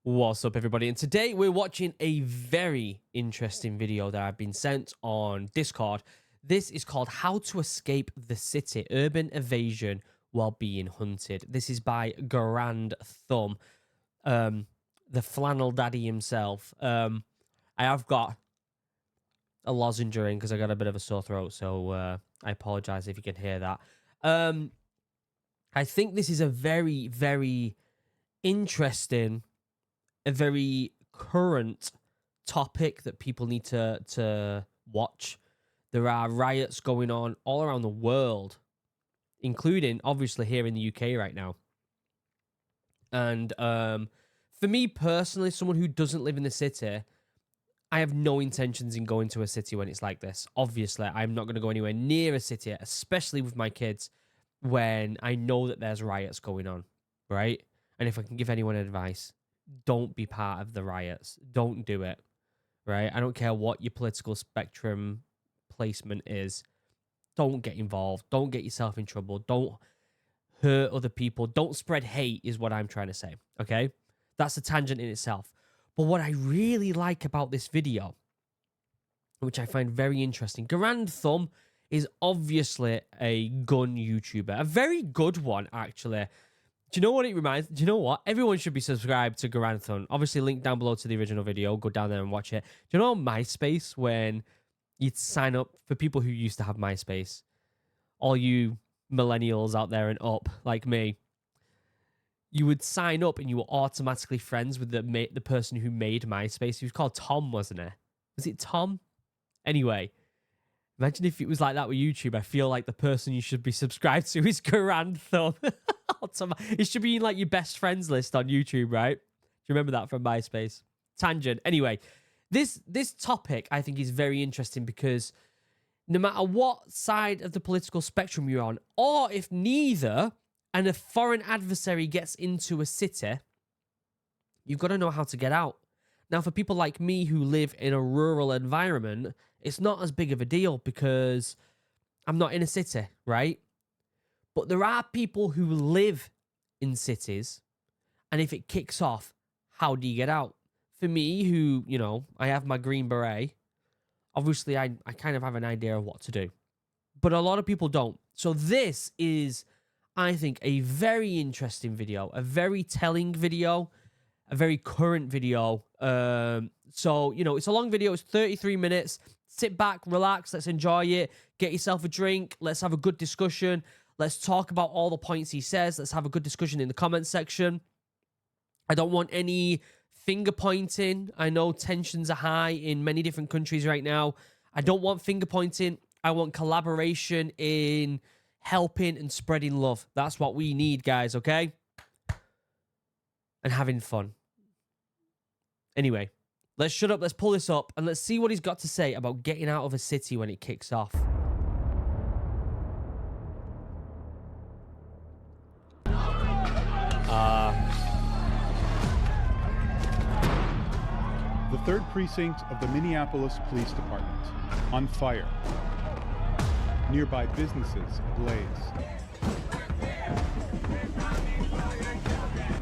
What's up, everybody? And today we're watching a very interesting video that I've been sent on Discord. This is called How to Escape the City, Urban Evasion While Being Hunted. This is by Grand Thumb, the flannel daddy himself. I have got a lozenge in because I got a bit of a sore throat, so I apologize if you can hear that. I think this is a very, very interesting, a very current topic that people need to watch. There are riots going on all around the world, including obviously here in the UK right now. And for me personally, someone who doesn't live in the city, I have no intentions in going to a city when it's like this. Obviously, I'm not going to go anywhere near a city, especially with my kids, when I know that there's riots going on, right? And if I can give anyone advice, don't be part of the riots. Don't do it, right? I don't care what your political spectrum placement is. Don't get involved. Don't get yourself in trouble. Don't hurt other people. Don't spread hate is what I'm trying to say, okay? That's a tangent in itself. But what I really like about this video, which I find very interesting, Grand Thumb is obviously a gun YouTuber. A very good one, actually. Do you know what it reminds? Do you know what? Everyone should be subscribed to Grand Thumb. Obviously, link down below to the original video. Go down there and watch it. Do you know on MySpace when you'd sign up for people who used to have MySpace? All you millennials out there and up, like me, you would sign up and you were automatically friends with the person who made MySpace. He was called Tom, wasn't it? Was it Tom? Anyway, imagine if it was like that with YouTube. I feel like the person you should be subscribed to is Grand Thumb. It should be in like your best friends list on YouTube, right? Do you remember that from MySpace? Tangent. Anyway, this topic I think is very interesting because no matter what side of the political spectrum you're on, or if neither, and a foreign adversary gets into a city, you've got to know how to get out. Now, for people like me who live in a rural environment, it's not as big of a deal because I'm not in a city, right? But there are people who live in cities, and if it kicks off, how do you get out? For me, who, you know, I have my green beret, obviously I kind of have an idea of what to do. But a lot of people don't. So this is, I think, a very interesting video, a very telling video, a very current video. So, you know, it's a long video. It's 33 minutes. Sit back, relax, let's enjoy it. Get yourself a drink. Let's have a good discussion. Let's talk about all the points he says. Let's have a good discussion in the comment section. I don't want any finger pointing. I know tensions are high in many different countries right now. I don't want finger pointing. I want collaboration in helping and spreading love. That's what we need, guys, okay? And having fun. Anyway, let's shut up, let's pull this up, and let's see what he's got to say about getting out of a city when it kicks off. The 3rd Precinct of the Minneapolis Police Department, on fire. Nearby businesses ablaze.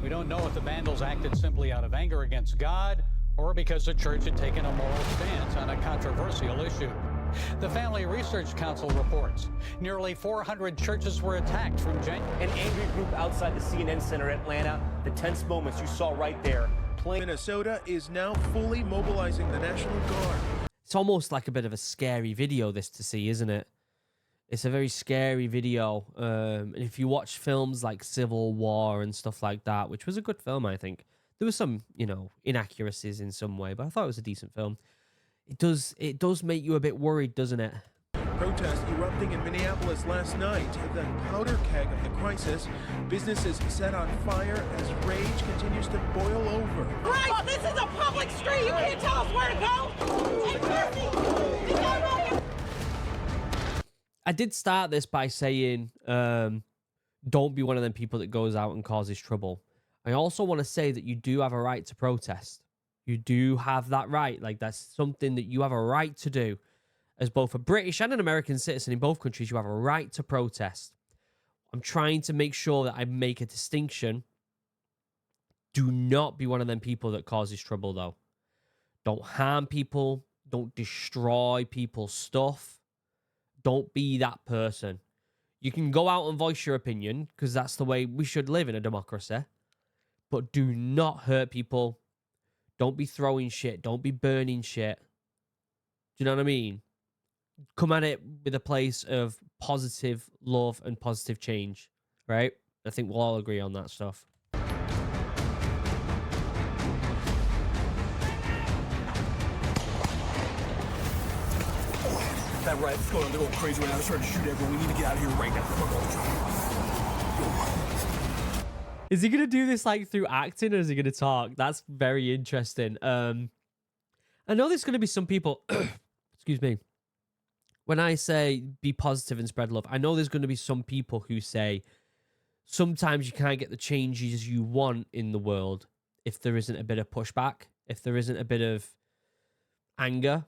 We don't know if the vandals acted simply out of anger against God or because the church had taken a moral stance on a controversial issue. The Family Research Council reports nearly 400 churches were attacked from January. An angry group outside the CNN Center in Atlanta. The tense moments you saw right there. Minnesota is now fully mobilizing the National Guard. It's almost like a bit of a scary video, this, to see, isn't it? It's a very scary video. And if you watch films like Civil War and stuff like that, which was a good film, I think. There was some, you know, inaccuracies in some way, but I thought it was a decent film. It does make you a bit worried, doesn't it? Protests erupting in Minneapolis last night. The powder keg of the crisis. Businesses set on fire as rage continues to boil over. Christ, this is a public street. You can't tell us where to go. Hey, Percy, you got right here. I did start this by saying, don't be one of them people that goes out and causes trouble. I also want to say that you do have a right to protest. You do have that right. Like, that's something that you have a right to do. As both a British and an American citizen in both countries, you have a right to protest. I'm trying to make sure that I make a distinction Do not be one of them people that causes trouble, though. Don't harm people. Don't destroy people's stuff. Don't be that person. You can go out and voice your opinion, because that's the way we should live in a democracy. But do not hurt people. Don't be throwing shit. Don't be burning shit. Do you know what I mean? Come at it with a place of positive love and positive change, right? I think we'll all agree on that stuff. That riot's going on. They're going crazy right now. They're starting to shoot everyone. We need to get out of here right now. Is he gonna do this like through acting, or is he gonna talk? That's very interesting. I know there's gonna be some people. Excuse me. When I say be positive and spread love, I know there's gonna be some people who say sometimes you can't get the changes you want in the world if there isn't a bit of pushback, if there isn't a bit of anger.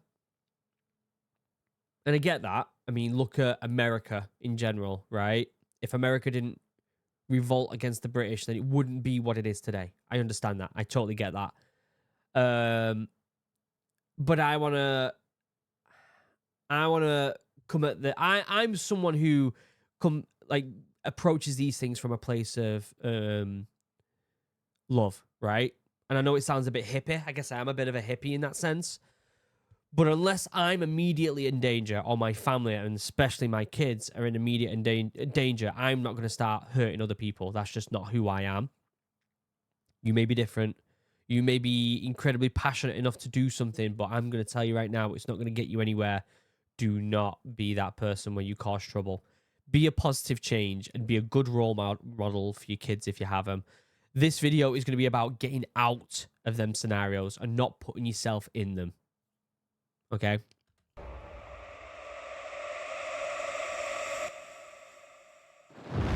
And I get that. I mean, look at America in general, right? If America didn't revolt against the British, then it wouldn't be what it is today. I understand that. I totally get that. But I wanna come at the. I'm someone who approaches these things from a place of love, right? And I know it sounds a bit hippie. I guess I am a bit of a hippie in that sense. But unless I'm immediately in danger, or my family, and especially my kids, are in immediate danger, I'm not going to start hurting other people. That's just not who I am. You may be different. You may be incredibly passionate enough to do something, but I'm going to tell you right now, it's not going to get you anywhere. Do not be that person where you cause trouble. Be a positive change and be a good role model for your kids if you have them. This video is going to be about getting out of them scenarios and not putting yourself in them. Okay.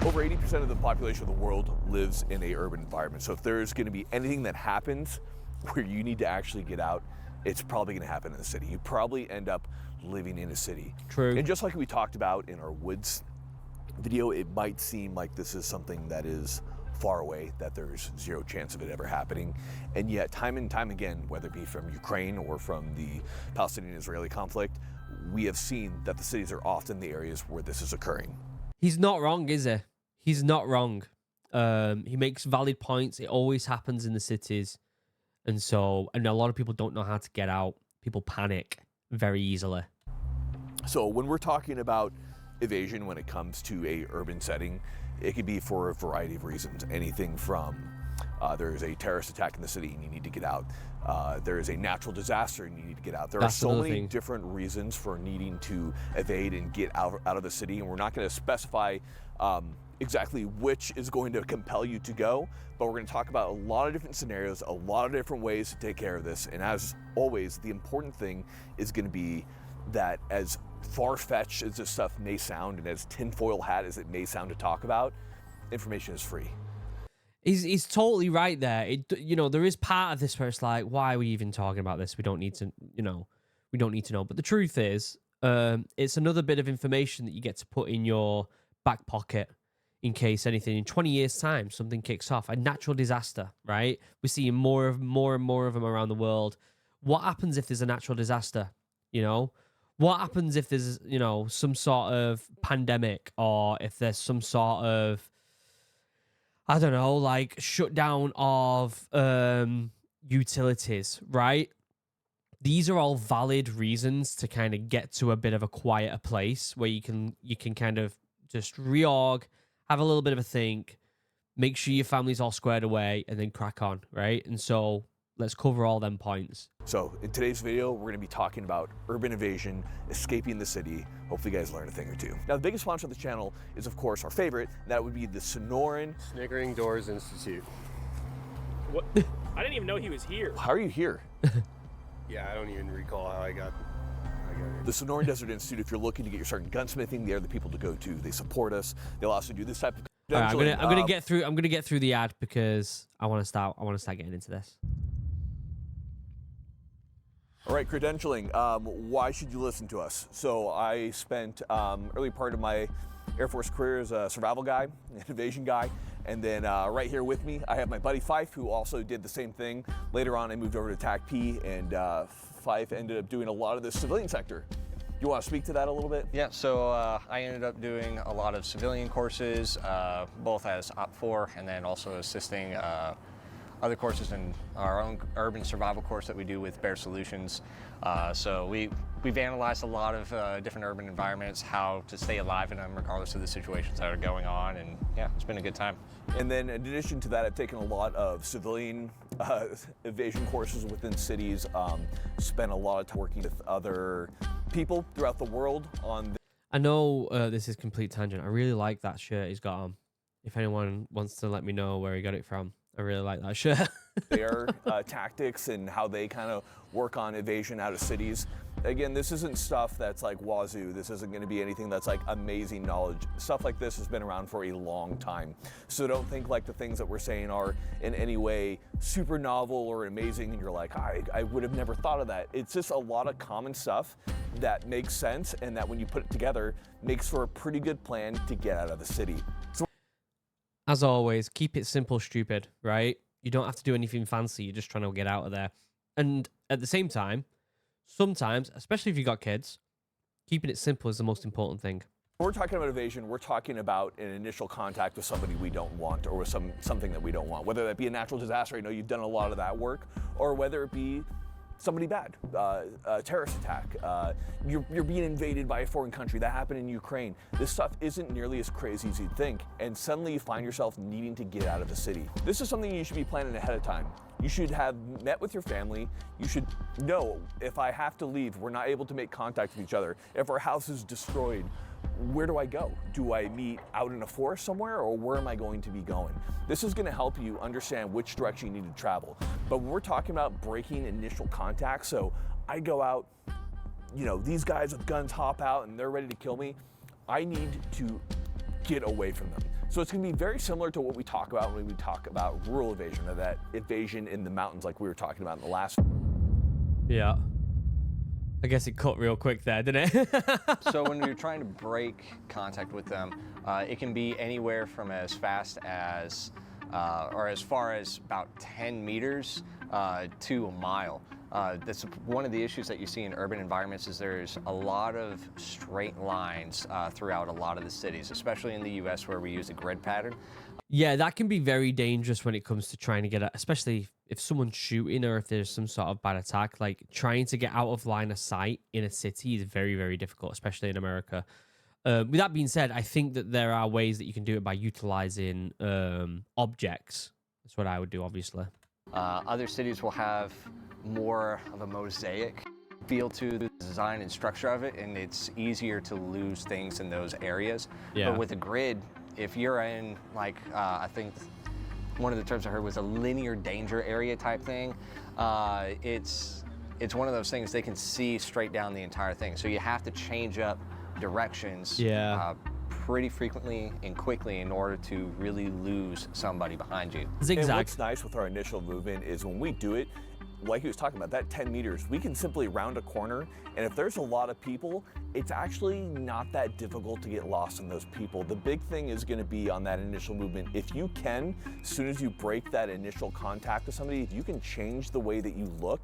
Over 80% of the population of the world lives in an urban environment. So if there's going to be anything that happens where you need to actually get out, it's probably going to happen in the city. You probably end up living in a city. True. And just like we talked about in our woods video, it might seem like this is something that is far away, that there's zero chance of it ever happening. And yet, time and time again, whether it be from Ukraine or from the Palestinian-Israeli conflict, we have seen that the cities are often the areas where this is occurring. He's not wrong, is he? He's not wrong. He makes valid points. It always happens in the cities. And a lot of people don't know how to get out. People panic very easily. So when we're talking about evasion when it comes to a urban setting, it could be for a variety of reasons. Anything from there's a terrorist attack in the city and you need to get out. There is a natural disaster and you need to get out. There are so many different reasons for needing to evade and get out of the city, and we're not going to specify exactly which is going to compel you to go, but we're going to talk about a lot of different scenarios, a lot of different ways to take care of this. And as always, the important thing is going to be that as far-fetched as this stuff may sound and as tinfoil hat as it may sound to talk about, information is free. He's totally right there. There is part of this where it's like, why are we even talking about this? We don't need to, we don't need to know. But the truth is, it's another bit of information that you get to put in your back pocket in case anything in 20 years' time, something kicks off, a natural disaster, right? We're seeing more and more of them around the world. What happens if there's a natural disaster? What happens if there's, some sort of pandemic, or if there's some sort of, I don't know, like shutdown of utilities, right? These are all valid reasons to kind of get to a bit of a quieter place where you can kind of just reorg, have a little bit of a think, make sure your family's all squared away, and then crack on, right? And so let's cover all them points. So in today's video, we're going to be talking about urban evasion, escaping the city. Hopefully you guys learn a thing or two. Now, the biggest sponsor of the channel is, of course, our favorite. And that would be the Sonoran Sniggering Doors Institute. What? I didn't even know he was here. How are you here? Yeah, I don't even recall how I got here. The Sonoran Desert Institute, if you're looking to get your start in gunsmithing, they're the people to go to. They support us. They'll also do this type of... All right, I'm gonna get through the ad because I want to start getting into this. All right, credentialing. Why should you listen to us? So I spent early part of my Air Force career as a survival guy, an evasion guy, And then right here with me, I have my buddy Fife, who also did the same thing. Later on, I moved over to TAC-P, and Fife ended up doing a lot of the civilian sector. You want to speak to that a little bit? Yeah, so I ended up doing a lot of civilian courses, both as Op4 and then also assisting other courses in our own urban survival course that we do with Bear Solutions. So we've analyzed a lot of different urban environments, how to stay alive in them regardless of the situations that are going on, and yeah, it's been a good time. And then in addition to that, I've taken a lot of civilian evasion courses within cities, spent a lot of time working with other people throughout the world on. I know this is complete tangent. I really like that shirt he's got on. If anyone wants to let me know where he got it from, I really like that shirt. Their tactics and how they kind of work on evasion out of cities. Again, this isn't stuff that's like wazoo. This isn't going to be anything that's like amazing knowledge. Stuff like this has been around for a long time. So don't think like the things that we're saying are in any way super novel or amazing and you're like, I would have never thought of that. It's just a lot of common stuff that makes sense and that when you put it together makes for a pretty good plan to get out of the city. So as always, keep it simple, stupid, right? You don't have to do anything fancy. You're just trying to get out of there. And at the same time, sometimes, especially if you've got kids, keeping it simple is the most important thing. When we're talking about evasion, we're talking about an initial contact with somebody we don't want or with something that we don't want, whether that be a natural disaster. I know you've done a lot of that work, or whether it be somebody bad, a terrorist attack, you're being invaded by a foreign country. That happened in Ukraine. This stuff isn't nearly as crazy as you'd think, and suddenly you find yourself needing to get out of the city. This is something you should be planning ahead of time. You should have met with your family. You should know, if I have to leave, we're not able to make contact with each other, if our house is destroyed, where do I go? Do I meet out in a forest somewhere, or where am I going to be going? This is going to help you understand which direction you need to travel. But when we're talking about breaking initial contact, so I go out, you know, these guys with guns hop out and they're ready to kill me, I need to get away from them. So it's going to be very similar to what we talk about when we talk about rural evasion, or that evasion in the mountains like we were talking about in the last. Yeah. I guess it cut real quick there, didn't it? So when you're trying to break contact with them, it can be anywhere from as fast as, or as far as about 10 meters to a mile. That's one of the issues that you see in urban environments, is there's a lot of straight lines throughout a lot of the cities, especially in the US where we use a grid pattern. Yeah, that can be very dangerous when it comes to trying to get out, especially if someone's shooting or if there's some sort of bad attack. Like, trying to get out of line of sight in a city is very, very difficult, especially in America. With that being said, I think that there are ways that you can do it by utilizing objects. That's what I would do, obviously. Other cities will have more of a mosaic feel to the design and structure of it, and it's easier to lose things in those areas. Yeah. But with a grid, if you're in, like, I think one of the terms I heard was a linear danger area type thing, it's one of those things they can see straight down the entire thing. So you have to change up directions pretty frequently and quickly in order to really lose somebody behind you. And what's nice with our initial movement is when we do it, like he was talking about, that 10 meters, we can simply round a corner, and if there's a lot of people, it's actually not that difficult to get lost in those people. The big thing is going to be on that initial movement. If you can, as soon as you break that initial contact with somebody, if you can change the way that you look,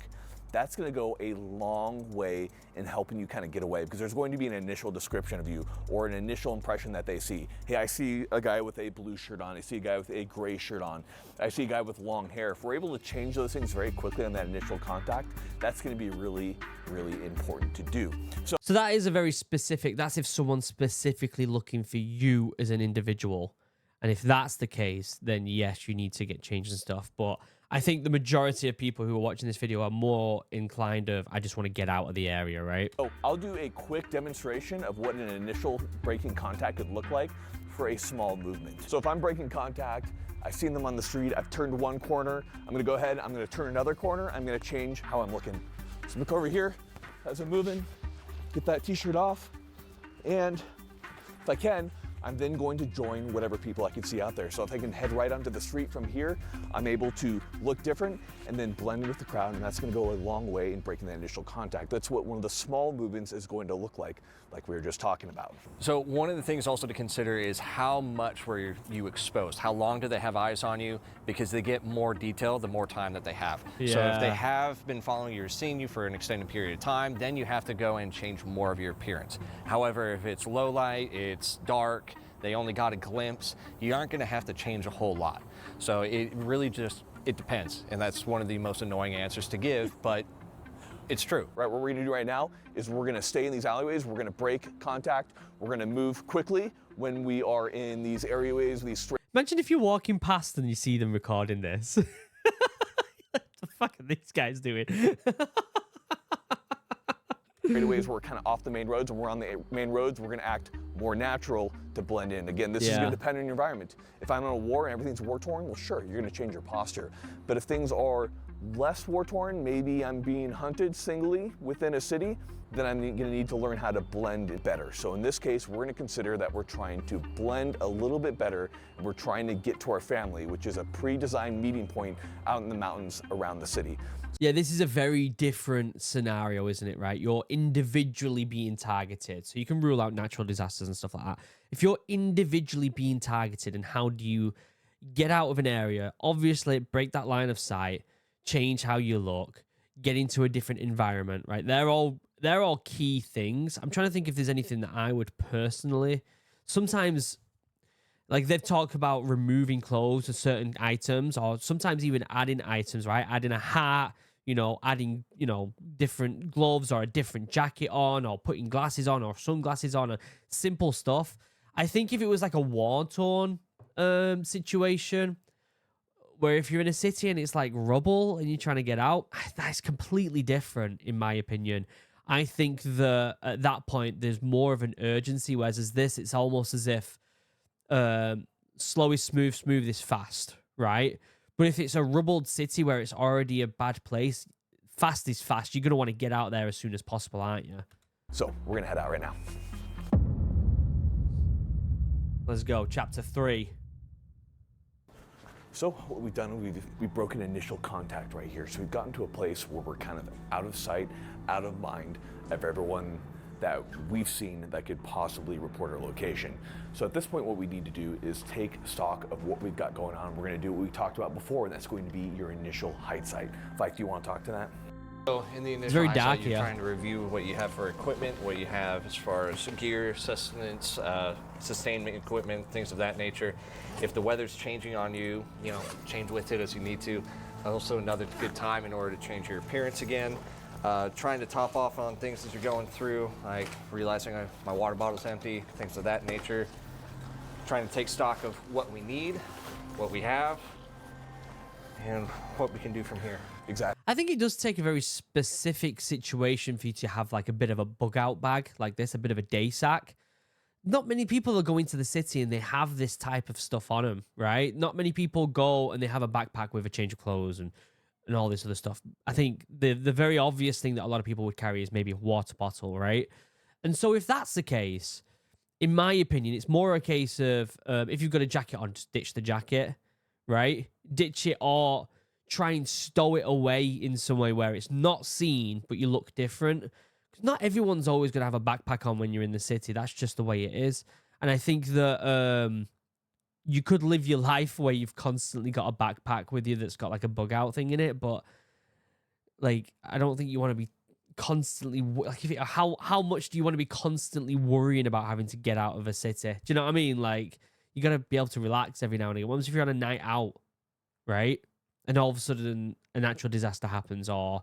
that's going to go a long way in helping you kind of get away, because there's going to be an initial description of you or an initial impression that they see. Hey, I see a guy with a blue shirt on. I see a guy with a gray shirt on. I see a guy with long hair. If we're able to change those things very quickly on that initial contact, that's going to be really, really important to do. So that is a very specific, that's if someone's specifically looking for you as an individual. And if that's the case, then yes, you need to get changed and stuff. But I think the majority of people who are watching this video are more inclined of, I just want to get out of the area, right? So I'll do a quick demonstration of what an initial breaking contact could look like for a small movement. So if I'm breaking contact, I've seen them on the street, I've turned one corner, I'm gonna go ahead, I'm gonna turn another corner, I'm gonna change how I'm looking. So look over here, as I'm moving, get that t-shirt off, and if I can, I'm then going to join whatever people I can see out there. So if I can head right onto the street from here, I'm able to look different and then blend in with the crowd, and that's going to go a long way in breaking that initial contact. That's what one of the small movements is going to look like we were just talking about. So one of the things also to consider is how much were you exposed? How long do they have eyes on you? Because they get more detail the more time that they have. Yeah. So if they have been following you or seeing you for an extended period of time, then you have to go and change more of your appearance. However, if it's low light, it's dark, they only got a glimpse, you aren't going to have to change a whole lot. So it really just, it depends. And that's one of the most annoying answers to give, but it's true. Right, what we're going to do right now is we're going to stay in these alleyways, we're going to break contact, we're going to move quickly when we are in these areaways, these straight. Imagine if you're walking past and you see them recording this. What the fuck are these guys doing? Straightaways, we're kind of off the main roads, and we're on the main roads, we're going to act more natural to blend in. Again, this is going to depend on your environment. If I'm in a war and everything's war-torn, well, sure, you're going to change your posture. But if things are less war-torn, maybe I'm being hunted singly within a city, then I'm going to need to learn how to blend it better. So in this case, we're going to consider that we're trying to blend a little bit better, and we're trying to get to our family, which is a pre-designed meeting point out in the mountains around the city. Yeah, this is a very different scenario, isn't it, right? You're individually being targeted. So you can rule out natural disasters and stuff like that. If you're individually being targeted, and how do you get out of an area? Obviously, break that line of sight, change how you look, get into a different environment, right? They're all key things. I'm trying to think if there's anything that I would personally... Sometimes, like, they've talked about removing clothes of certain items, or sometimes even adding items, right? Adding a hat, adding, different gloves or a different jacket on, or putting glasses on or sunglasses on, simple stuff. I think if it was like a war-torn situation, where if you're in a city and it's like rubble and you're trying to get out, that's completely different, in my opinion. I think that at that point, there's more of an urgency, whereas as this, it's almost as if slow is smooth, smooth is fast, right? But if it's a rubbled city where it's already a bad place, fast is fast. You're going to want to get out there as soon as possible, aren't you? So we're going to head out right now. Let's go. Chapter 3. So what we've done, we've broken initial contact right here. So we've gotten to a place where we're kind of out of sight, out of mind of everyone that we've seen that could possibly report our location. So at this point, what we need to do is take stock of what we've got going on. We're going to do what we talked about before, and that's going to be your initial height site. Mike, do you want to talk to that? So in the initial very height dark, site, you're trying to review what you have for equipment, what you have as far as gear, sustenance, sustainment equipment, things of that nature. If the weather's changing on you, change with it as you need to. Also another good time in order to change your appearance again. Trying to top off on things as you're going through, like realizing my water bottle's empty, things of that nature. Trying to take stock of what we need, what we have, and what we can do from here. Exactly. I think it does take a very specific situation for you to have like a bit of a bug out bag like this, a bit of a day sack. Not many people are going to the city and they have this type of stuff on them, right? Not many people go and they have a backpack with a change of clothes and all this other stuff. I think the very obvious thing that a lot of people would carry is maybe a water bottle, right? And so if that's the case, in my opinion, it's more a case of if you've got a jacket on, just ditch the jacket, right? Ditch it, or try and stow it away in some way where it's not seen, but you look different. Because not everyone's always going to have a backpack on when you're in the city. That's just the way it is. And I think that you could live your life where you've constantly got a backpack with you that's got like a bug out thing in it. But like, I don't think you want to be constantly like, how much do you want to be constantly worrying about having to get out of a city? Do you know what I mean? Like, you got to be able to relax every now and again. What if you're on a night out, right? And all of a sudden a natural disaster happens, or,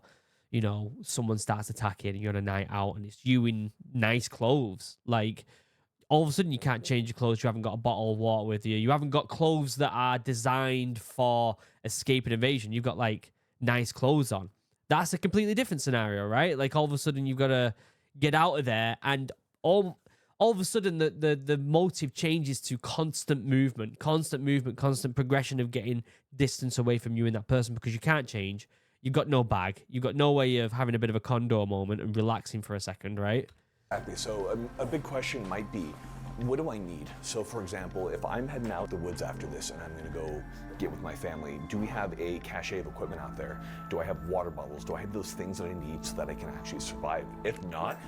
someone starts attacking and you're on a night out and it's you in nice clothes. Like, all of a sudden you can't change your clothes. You haven't got a bottle of water with you. You haven't got clothes that are designed for escape and evasion. You've got like nice clothes on. That's a completely different scenario, right? Like, all of a sudden you've got to get out of there, and all of a sudden the motive changes to constant movement, constant progression of getting distance away from you and that person, because you can't change. You've got no bag. You've got no way of having a bit of a condor moment and relaxing for a second, right? Exactly. So a big question might be, what do I need? So for example, if I'm heading out the woods after this and I'm gonna go get with my family, do we have a cache of equipment out there? Do I have water bottles? Do I have those things that I need so that I can actually survive? If not,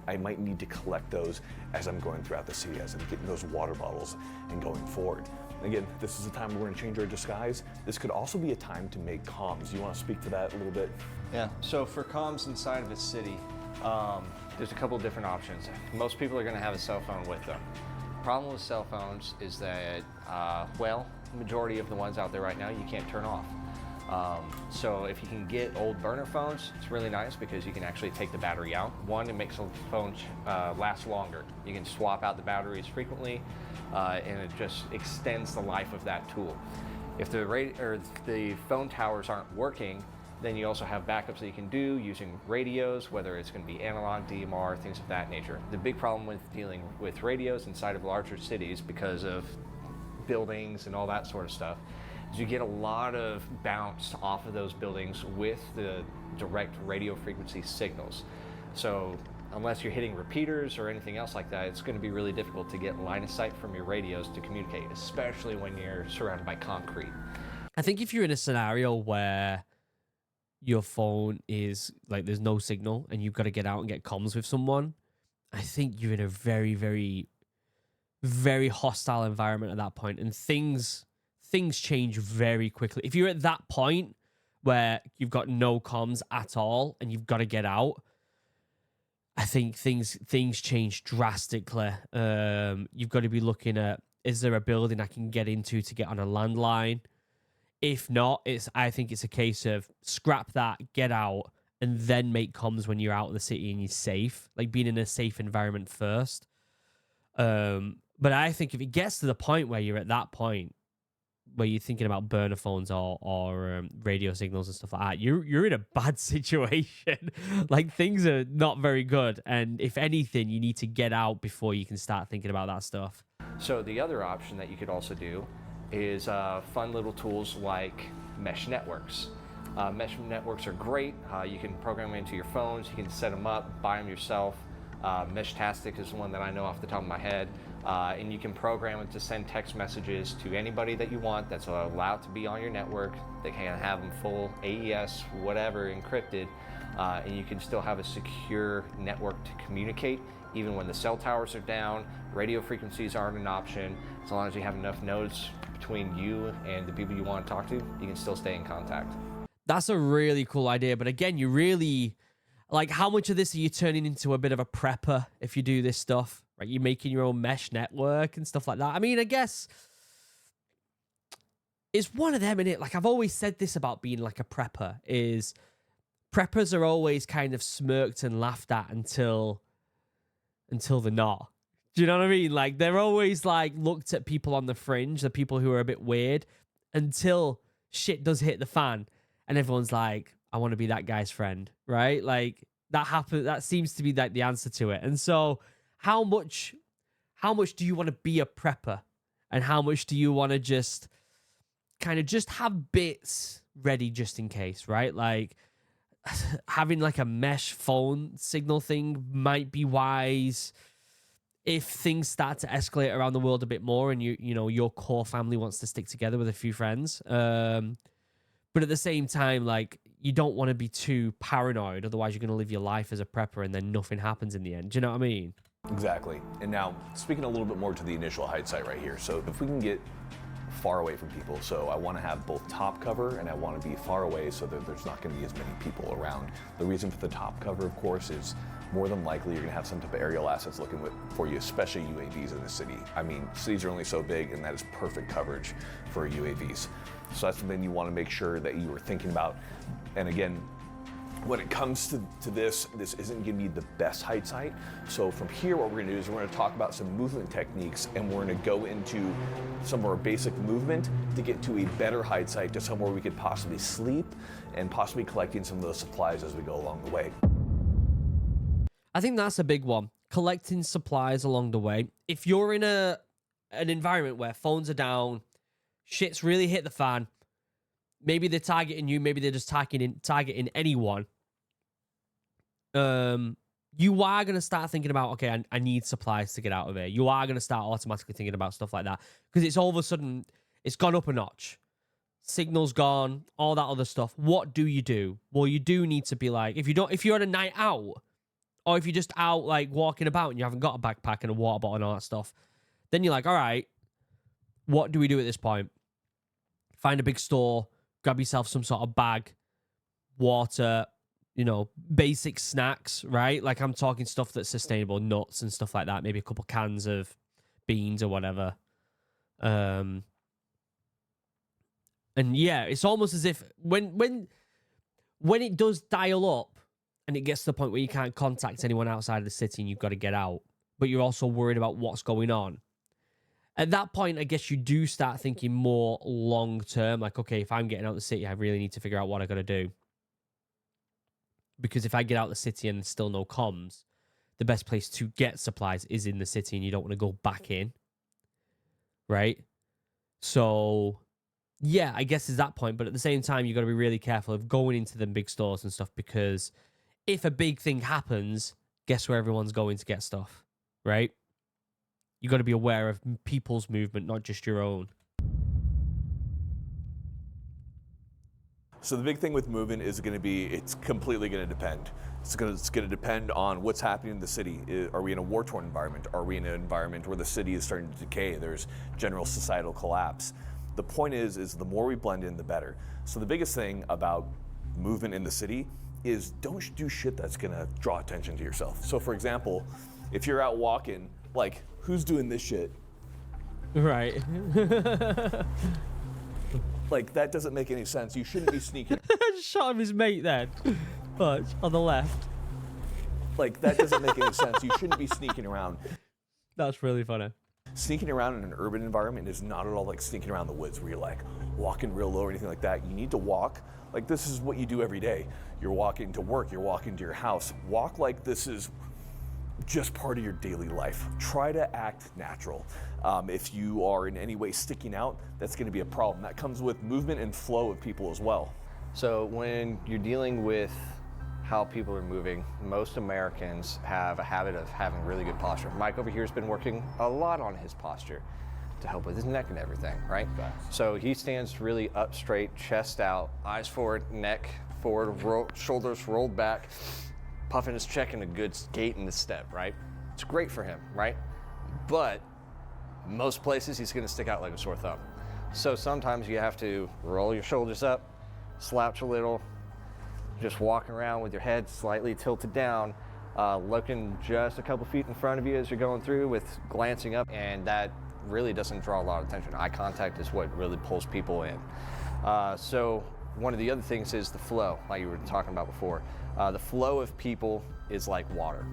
I might need to collect those as I'm going throughout the city, as I'm getting those water bottles and going forward. Again, this is a time we're gonna change our disguise. This could also be a time to make comms. You wanna speak to that a little bit? Yeah, so for comms inside of a city, there's a couple of different options. Most people are gonna have a cell phone with them. Problem with cell phones is that, well, the majority of the ones out there right now, you can't turn off. So if you can get old burner phones, it's really nice because you can actually take the battery out. One, it makes the phone last longer. You can swap out the batteries frequently, and it just extends the life of that tool. If the phone towers aren't working, then you also have backups that you can do using radios, whether it's going to be analog, DMR, things of that nature. The big problem with dealing with radios inside of larger cities because of buildings and all that sort of stuff is you get a lot of bounce off of those buildings with the direct radio frequency signals. So unless you're hitting repeaters or anything else like that, it's going to be really difficult to get line of sight from your radios to communicate, especially when you're surrounded by concrete. I think if you're in a scenario where your phone is like there's no signal and you've got to get out and get comms with someone, I think you're in a very, very, very hostile environment at that point, and things change very quickly. If you're at that point where you've got no comms at all and you've got to get out, I think things change drastically. You've got to be looking at, is there a building I can get into to get on a landline? If not, I think it's a case of scrap that, get out, and then make comms when you're out of the city and you're safe. Like being in a safe environment first. But I think if it gets to the point where you're at that point, where you're thinking about burner phones or radio signals and stuff like that, you're in a bad situation. Like things are not very good. And if anything, you need to get out before you can start thinking about that stuff. So the other option that you could also do is fun little tools like mesh networks. Mesh networks are great. You can program them into your phones. You can set them up, buy them yourself. Meshtastic is one that I know off the top of my head. And you can program it to send text messages to anybody that you want that's allowed to be on your network. They can have them full AES, whatever, encrypted. And you can still have a secure network to communicate even when the cell towers are down. Radio frequencies aren't an option. As long as you have enough nodes between you and the people you want to talk to, you can still stay in contact. That's a really cool idea. But again, you really, like, how much of this are you turning into a bit of a prepper if you do this stuff? Right? You're making your own mesh network and stuff like that. I mean, I guess it's one of them, innit? Like, I've always said this about being like a prepper, is preppers are always kind of smirked and laughed at until they're not. Do you know what I mean? Like, they're always like looked at people on the fringe, the people who are a bit weird, until shit does hit the fan and everyone's like, I want to be that guy's friend, right? Like, that happens. That seems to be like the answer to it. And so how much do you want to be a prepper, and how much do you want to just kind of just have bits ready just in case, right? Like, having like a mesh phone signal thing might be wise if things start to escalate around the world a bit more and you know your core family wants to stick together with a few friends. But at the same time, like, you don't want to be too paranoid, otherwise you're going to live your life as a prepper and then nothing happens in the end. Do you know what I mean? Exactly. And now, speaking a little bit more to the initial hide site right here. So if we can get far away from people, so I want to have both top cover and I want to be far away so that there's not going to be as many people around. The reason for the top cover, of course, is more than likely you're going to have some type of aerial assets looking for you, especially UAVs in the city. I mean, cities are only so big, and that is perfect coverage for UAVs. So that's something you want to make sure that you are thinking about. And again, when it comes to this isn't going to be the best hide site. So from here, what we're going to do is we're going to talk about some movement techniques, and we're going to go into some more basic movement to get to a better hide site, to somewhere we could possibly sleep and possibly collecting some of those supplies as we go along the way. I think that's a big one. Collecting supplies along the way. If you're in an environment where phones are down, shit's really hit the fan, maybe they're targeting you, maybe they're just targeting anyone. you are going to start thinking about, okay, I need supplies to get out of here. You are going to start automatically thinking about stuff like that because it's all of a sudden, it's gone up a notch. Signal's gone, all that other stuff. What do? Well, you do need to be like, if you're at a night out, or if you're just out like walking about and you haven't got a backpack and a water bottle and all that stuff, then you're like, all right, what do we do at this point? Find a big store, grab yourself some sort of bag, water, you know, basic snacks, right? Like I'm talking stuff that's sustainable, nuts and stuff like that. Maybe a couple cans of beans or whatever. And yeah, it's almost as if when it does dial up and it gets to the point where you can't contact anyone outside of the city and you've got to get out, but you're also worried about what's going on. At that point, I guess you do start thinking more long term, like, okay, if I'm getting out of the city, I really need to figure out what I got to do. Because if I get out of the city and there's still no comms, the best place to get supplies is in the city and you don't want to go back in. Right? So, yeah, I guess it's that point. But at the same time, you got to be really careful of going into them big stores and stuff because if a big thing happens, guess where everyone's going to get stuff, right? You got to be aware of people's movement, not just your own. So the big thing with movement is going to be, it's completely going to depend. It's going to depend on what's happening in the city. Are we in a war-torn environment? Are we in an environment where the city is starting to decay? There's general societal collapse. The point is the more we blend in, the better. So the biggest thing about movement in the city is don't do shit that's going to draw attention to yourself. So for example, if you're out walking, like, who's doing this shit? Right. Like, that doesn't make any sense. You shouldn't be sneaking. Shot him his mate then. But on the left. Like, that doesn't make any sense. You shouldn't be sneaking around. That's really funny. Sneaking around in an urban environment is not at all like sneaking around the woods where you're like walking real low or anything like that. You need to walk like this is what you do every day. You're walking to work, you're walking to your house. Walk like this is just part of your daily life. Try to act natural. If you are in any way sticking out, that's going to be a problem. That comes with movement and flow of people as well. So when you're dealing with how people are moving, most Americans have a habit of having really good posture. Mike over here has been working a lot on his posture to help with his neck and everything, right? So he stands really up straight, chest out, eyes forward, neck forward, shoulders rolled back, puffing his check and a good gait in the step, right? It's great for him, right? But most places he's gonna stick out like a sore thumb. So sometimes you have to roll your shoulders up, slouch a little, just walking around with your head slightly tilted down, looking just a couple feet in front of you as you're going through with glancing up, and that really doesn't draw a lot of attention. Eye contact is what really pulls people in. So one of the other things is the flow, like you were talking about before. The flow of people is like water.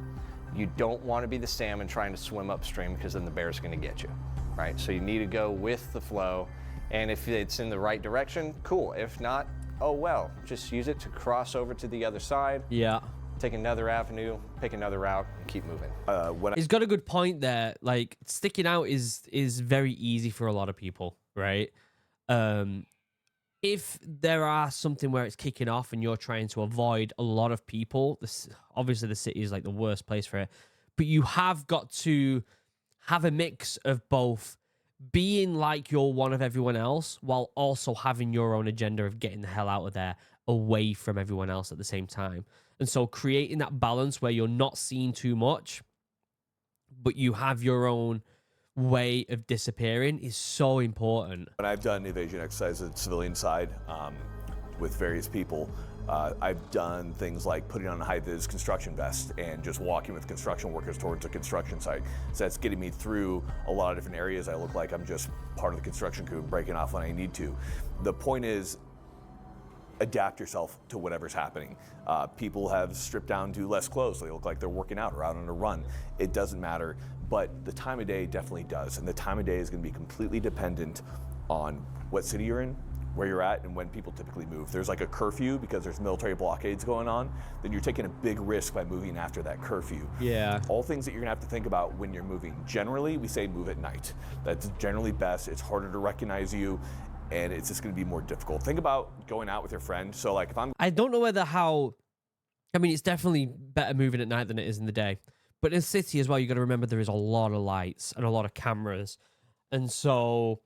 You don't want to be the salmon trying to swim upstream because then the bear's going to get you, right? So you need to go with the flow, and if it's in the right direction, cool. If not, oh well, just use it to cross over to the other side. Yeah. Take another avenue, pick another route, and keep moving. He's got a good point there. Like, sticking out is very easy for a lot of people, right? If there are something where it's kicking off and you're trying to avoid a lot of people, obviously the city is like the worst place for it, but you have got to have a mix of both being like you're one of everyone else while also having your own agenda of getting the hell out of there away from everyone else at the same time. And so creating that balance where you're not seeing too much, but you have your own way of disappearing is so important. When I've done evasion exercises at the civilian side with various people, I've done things like putting on a high-vis construction vest and just walking with construction workers towards a construction site. So that's getting me through a lot of different areas. I look like I'm just part of the construction crew, breaking off when I need to. The point is, adapt yourself to whatever's happening. People have stripped down to less clothes, so they look like they're working out or out on a run. It doesn't matter, but the time of day definitely does, and the time of day is going to be completely dependent on what city you're in, where you're at, and when people typically move. If there's like a curfew because there's military blockades going on, then you're taking a big risk by moving after that curfew. Yeah. All things that you're gonna have to think about when you're moving. Generally, we say move at night. That's generally best. It's harder to recognize you, and it's just gonna be more difficult. Think about going out with your friend. So like if I don't know whether how I mean, it's definitely better moving at night than it is in the day. But in a city as well, you got to remember there is a lot of lights and a lot of cameras. And so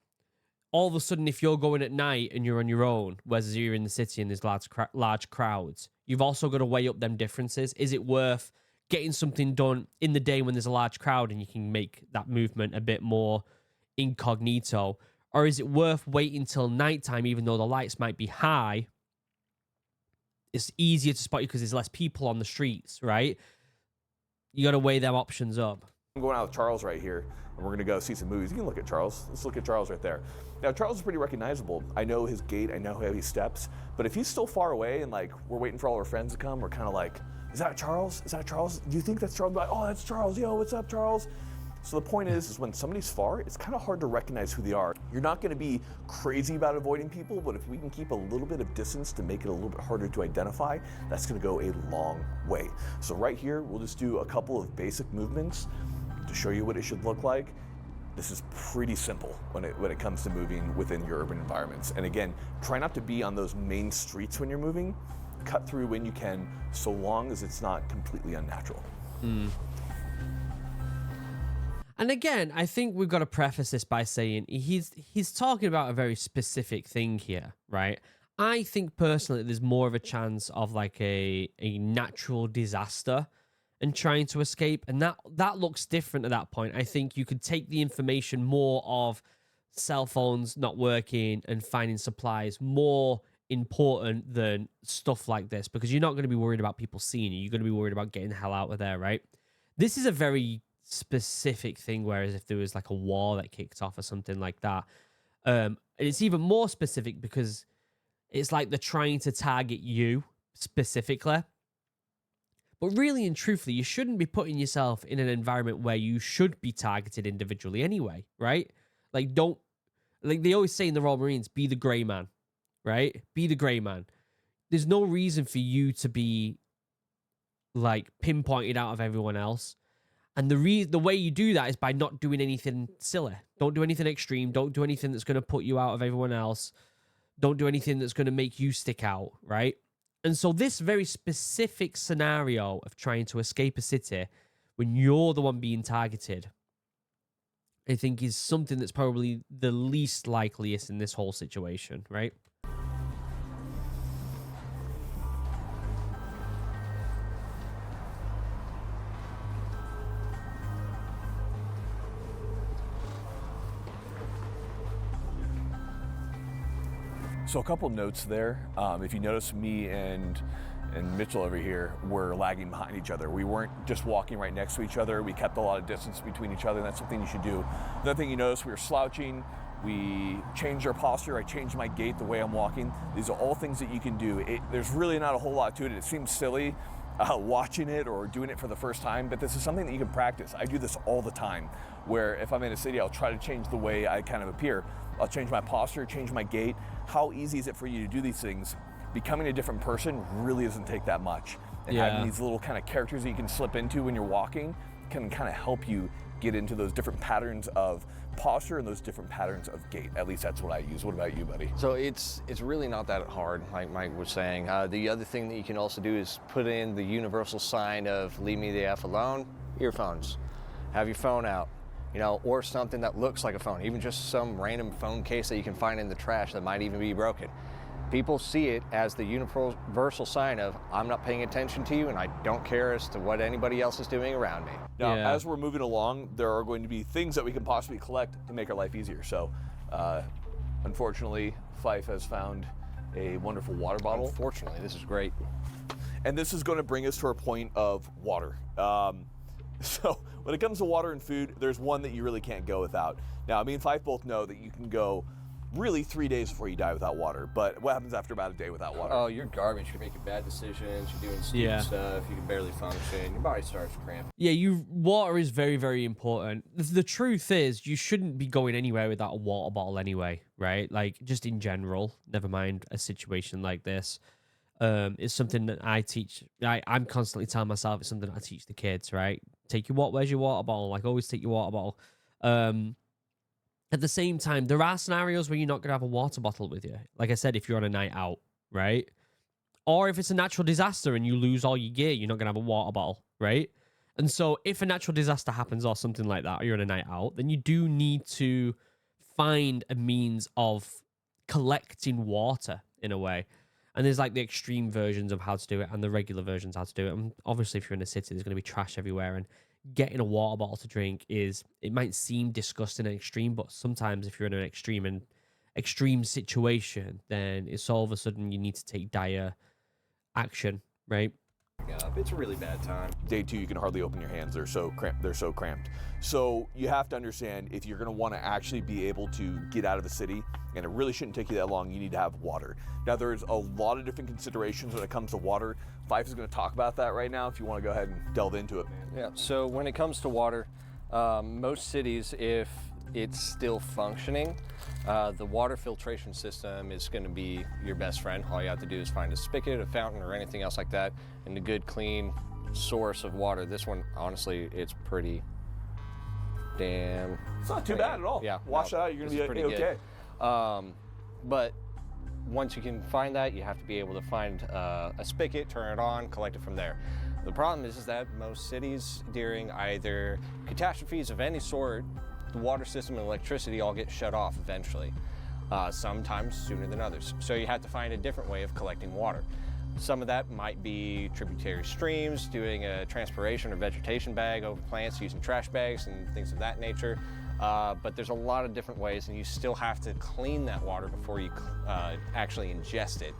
all of a sudden, if you're going at night and you're on your own, whereas you're in the city and there's large crowds, you've also got to weigh up them differences. Is it worth getting something done in the day when there's a large crowd and you can make that movement a bit more incognito? Or is it worth waiting till nighttime, even though the lights might be high? It's easier to spot you because there's less people on the streets, right? You got to weigh them options up. I'm going out with Charles right here, and we're going to go see some movies. You can look at Charles. Let's look at Charles right there. Now, Charles is pretty recognizable. I know his gait. I know how he steps. But if he's still far away and, like, we're waiting for all our friends to come, we're kind of like, is that Charles? Is that Charles? Do you think that's Charles? Like, oh, that's Charles. Yo, what's up, Charles? So the point is when somebody's far, it's kind of hard to recognize who they are. You're not going to be crazy about avoiding people, but if we can keep a little bit of distance to make it a little bit harder to identify, that's going to go a long way. So right here, we'll just do a couple of basic movements to show you what it should look like. This is pretty simple when it comes to moving within your urban environments. And again, try not to be on those main streets when you're moving. Cut through when you can, so long as it's not completely unnatural. And again, I think we've got to preface this by saying he's talking about a very specific thing here, right? I think personally there's more of a chance of like a natural disaster and trying to escape, and that looks different at that point. I think you could take the information more of cell phones not working and finding supplies more important than stuff like this, because you're not going to be worried about people seeing you. You're going to be worried about getting the hell out of there, right? This is a very specific thing, whereas if there was like a war that kicked off or something like that, it's even more specific because it's like they're trying to target you specifically. But really and truthfully, you shouldn't be putting yourself in an environment where you should be targeted individually anyway, right? Like, they always say in the Royal Marines, be the grey man, right? Be the grey man. There's no reason for you to be like pinpointed out of everyone else. And the way you do that is by not doing anything silly. Don't do anything extreme. Don't do anything that's going to put you out of everyone else. Don't do anything that's going to make you stick out, right? And so this very specific scenario of trying to escape a city when you're the one being targeted, I think is something that's probably the least likeliest in this whole situation, right? So a couple notes there. If you notice, me and Mitchell over here were lagging behind each other. We weren't just walking right next to each other. We kept a lot of distance between each other, and that's something you should do. Another thing you notice, we were slouching. We changed our posture. I changed my gait, the way I'm walking. These are all things that you can do. There's really not a whole lot to it. It seems silly watching it or doing it for the first time, but this is something that you can practice. I do this all the time, where if I'm in a city, I'll try to change the way I kind of appear. I'll change my posture, change my gait. How easy is it for you to do these things? Becoming a different person really doesn't take that much. And having these little kind of characters that you can slip into when you're walking can kind of help you get into those different patterns of posture and those different patterns of gait. At least that's what I use. What about you, buddy? So it's really not that hard, like Mike was saying. The other thing that you can also do is put in the universal sign of leave me the F alone. Earphones. Have your phone out. You know, or something that looks like a phone, even just some random phone case that you can find in the trash that might even be broken. People see it as the universal sign of, I'm not paying attention to you and I don't care as to what anybody else is doing around me. Now, as we're moving along, there are going to be things that we can possibly collect to make our life easier. So, unfortunately, Fife has found a wonderful water bottle. Unfortunately, this is great. And this is going to bring us to our point of water. So when it comes to water and food, there's one that you really can't go without. Now, me and Fife both know that you can go really 3 days before you die without water. But what happens after about a day without water? Oh, you're garbage. You're making bad decisions. You're doing stupid stuff. You can barely function. Your body starts cramping. Yeah, water is very, very important. The truth is, you shouldn't be going anywhere without a water bottle anyway, right? Like, just in general, never mind a situation like this. It's something that I teach. I'm constantly telling myself it's something that I teach the kids, right? Where's your water bottle? Like, always take your water bottle. At the same time, there are scenarios where you're not going to have a water bottle with you. Like I said, if you're on a night out, right? Or if it's a natural disaster and you lose all your gear, you're not going to have a water bottle, right? And so if a natural disaster happens or something like that, or you're on a night out, then you do need to find a means of collecting water in a way. And there's like the extreme versions of how to do it and the regular versions how to do it. And obviously, if you're in a city, there's going to be trash everywhere. And getting a water bottle to drink it might seem disgusting and extreme, but sometimes if you're in an extreme situation, then it's all of a sudden you need to take dire action, right? It's a really bad time. Day 2, you can hardly open your hands. They're so cramped. So you have to understand, if you're going to want to actually be able to get out of the city, and it really shouldn't take you that long, you need to have water. Now, there's a lot of different considerations when it comes to water. Fife is going to talk about that right now if you want to go ahead and delve into it. Yeah, so when it comes to water, most cities, if it's still functioning, the water filtration system is going to be your best friend. All you have to do is find a spigot, a fountain, or anything else like that, and a good, clean source of water. This one, honestly, it's pretty damn... It's not too bad at all. Yeah. Wash that out, you're going to be okay. But once you can find that, you have to be able to find a spigot, turn it on, collect it from there. The problem is that most cities, during either catastrophes of any sort, the water system and electricity all get shut off eventually, sometimes sooner than others. So you have to find a different way of collecting water. Some of that might be tributary streams, doing a transpiration or vegetation bag over plants using trash bags and things of that nature. But there's a lot of different ways, and you still have to clean that water before you actually ingest it.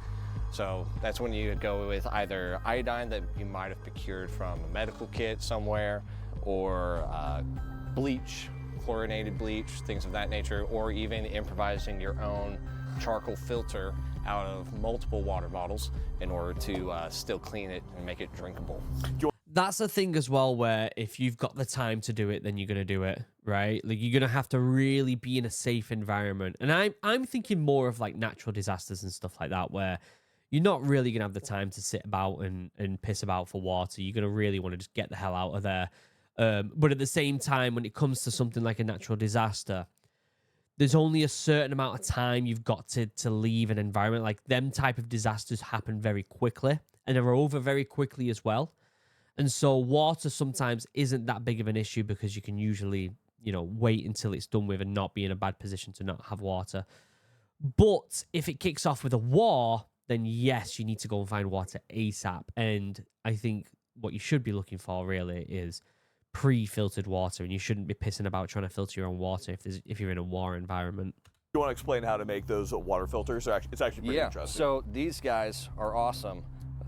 So that's when you go with either iodine that you might have procured from a medical kit somewhere, or bleach, chlorinated bleach, things of that nature, or even improvising your own charcoal filter out of multiple water bottles in order to still clean it and make it drinkable. That's the thing as well, where if you've got the time to do it, then you're going to do it, right? Like, you're going to have to really be in a safe environment. And I'm thinking more of like natural disasters and stuff like that, where you're not really going to have the time to sit about and piss about for water. You're going to really want to just get the hell out of there. But at the same time, when it comes to something like a natural disaster, there's only a certain amount of time you've got to leave an environment. Like, them type of disasters happen very quickly, and they're over very quickly as well. And so water sometimes isn't that big of an issue, because you can usually, wait until it's done with and not be in a bad position to not have water. But if it kicks off with a war, then yes, you need to go and find water ASAP. And I think what you should be looking for really is pre-filtered water, and you shouldn't be pissing about trying to filter your own water if you're in a war environment. You want to explain how to make those water filters? It's actually pretty interesting. So these guys are awesome.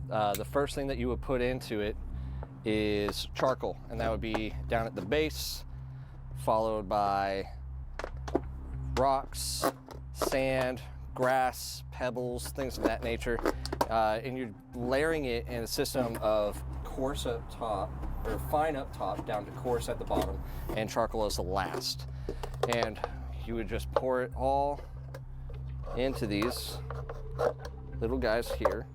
The first thing that you would put into it is charcoal, and that would be down at the base, followed by rocks, sand, grass, pebbles, things of that nature, and you're layering it in a system of coarse up top, or fine up top, down to coarse at the bottom, and charcoal is the last. And you would just pour it all into these little guys here.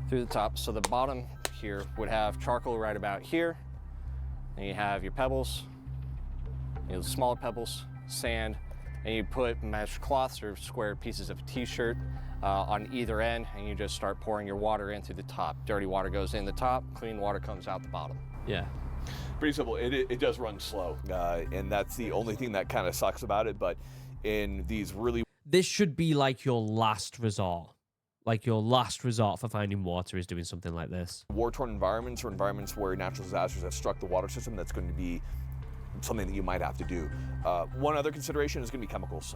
Through the top. So the bottom here would have charcoal right about here. And you have your pebbles, smaller pebbles, sand, and you put mesh cloths or square pieces of a t-shirt on either end, and you just start pouring your water in through the top. Dirty water goes in the top, clean water comes out the bottom. Yeah. Pretty simple. It does run slow, and that's the only thing that kind of sucks about it. But in these really... This should be like your last resort. Like, your last resort for finding water is doing something like this. War-torn environments, or environments where natural disasters have struck the water system, that's going to be something that you might have to do. One other consideration is going to be chemicals.